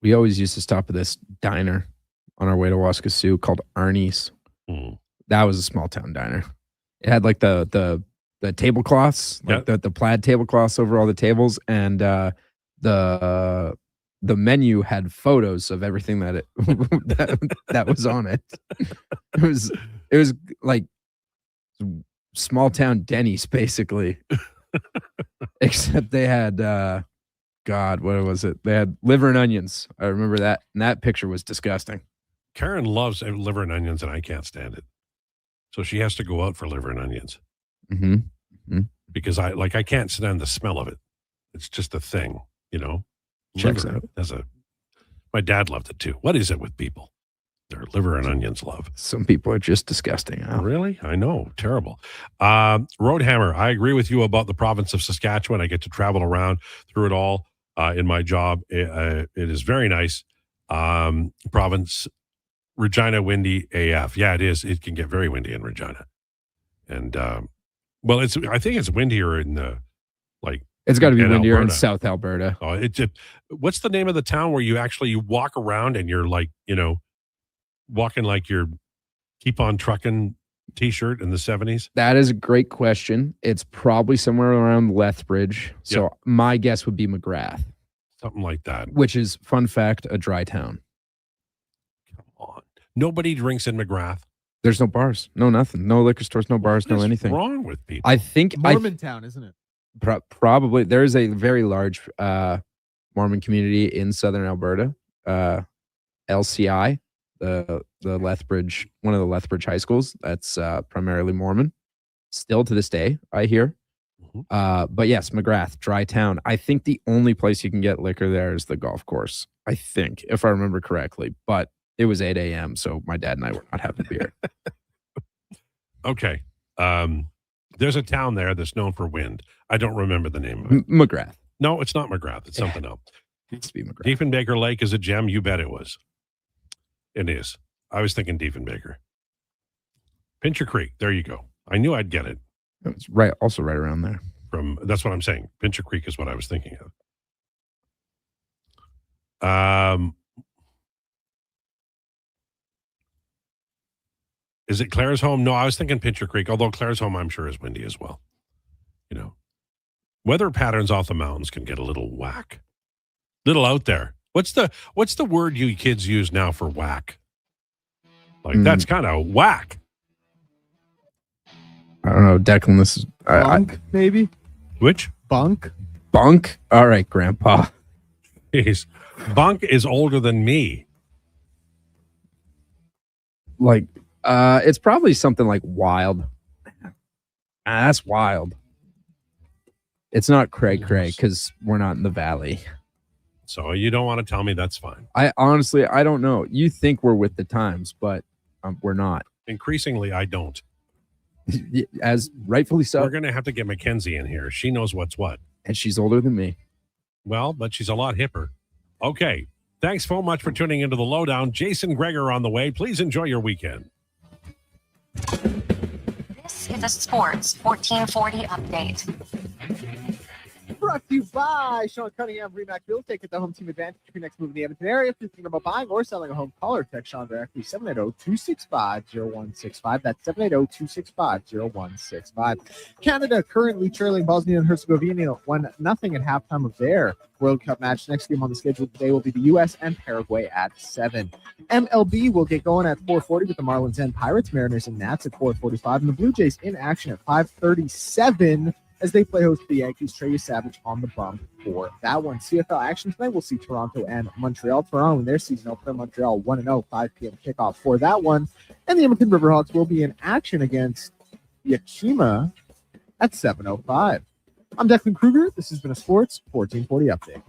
We always used to stop at this diner on our way to Waskasiu called Arnie's. That was a small town diner. It had like the tablecloths, like the plaid tablecloths over all the tables, and the menu had photos of everything that that was on it. It was like small town Denny's basically, except they had God, what was it? They had liver and onions. I remember that, and that picture was disgusting. Karen loves liver and onions, and I can't stand it. So she has to go out for liver and onions. Because I can't stand the smell of it. It's just a thing, you know. Checks Liver out. My dad loved it too. What is it with people? Their liver and onions love. Some people are just disgusting. Huh? Really? I know. Terrible. Roadhammer, I agree with you about the province of Saskatchewan. I get to travel around through it all in my job. It is very nice. Province, Regina, windy AF. Yeah, it is. It can get very windy in Regina. And, well, I think it's windier in it's got to be windier Alberta. in South Alberta. Oh, what's the name of the town where you actually walk around and you're like, you know, walking like you're Keep On Trucking t-shirt in the 70s? That is a great question. It's probably somewhere around Lethbridge. So my guess would be McGrath. Something like that. Which is, fun fact, a dry town. Come on. Nobody drinks in McGrath. There's no bars. No nothing. No liquor stores, no bars, no anything. What's wrong with people? I think Mormontown, isn't it? Probably. There is a very large Mormon community in southern Alberta. LCI, the Lethbridge, one of the Lethbridge high schools. That's primarily Mormon. Still to this day, I hear. But yes, McGrath, dry town. I think the only place you can get liquor there is the golf course. I think, if I remember correctly. But it was 8 a.m., so my dad and I were not having beer. Okay. There's a town there that's known for wind. I don't remember the name of it. McGrath. No, it's not McGrath. It's something else. It's be McGrath. Diefenbaker Lake is a gem. You bet it was. It is. I was thinking Diefenbaker. Pincher Creek. There you go. I knew I'd get it. It's right, also right around there. That's what I'm saying. Pincher Creek is what I was thinking of. Is it Claire's Home? No, I was thinking Pincher Creek, although Claire's Home I'm sure is windy as well. You know, weather patterns off the mountains can get a little whack. Little out there. What's the word you kids use now for whack? Like that's kind of whack. I don't know, Declan. This is Bunk, maybe. Which bunk? Bunk. All right, Grandpa. Jeez, Bunk is older than me. Like, it's probably something like wild. That's wild. It's not cray because we're not in the valley. So you don't want to tell me, that's fine. I honestly don't know. You think we're with the times, but we're not. Increasingly, I don't. As rightfully so. We're going to have to get Mackenzie in here. She knows what's what. And she's older than me. Well, but she's a lot hipper. Okay. Thanks so much for tuning into the Lowdown. Jason Krueger on the way. Please enjoy your weekend. This is a Sports 1440 update. Brought to you by Sean Cunningham, Remax Real Estate. Get the home team advantage for your next move in the Edmonton area. If you're thinking about buying or selling a home, call or text Sean directly, 780-265-0165. That's 780-265-0165. Canada currently trailing Bosnia and Herzegovina 1-0 at halftime of their World Cup match. Next game on the schedule today will be the U.S. and Paraguay at 7. MLB will get going at 4:40 with the Marlins and Pirates, Mariners and Nats at 4:45, and the Blue Jays in action at 5:37 as they play host to the Yankees. Trey Savage on the bump for that one. CFL action tonight, we'll see Toronto and Montreal. Toronto in their season opener, Montreal 1-0, 5 p.m. kickoff for that one. And the Edmonton Riverhawks will be in action against Yakima at 7:05. I'm Declan Krueger. This has been a Sports 1440 update.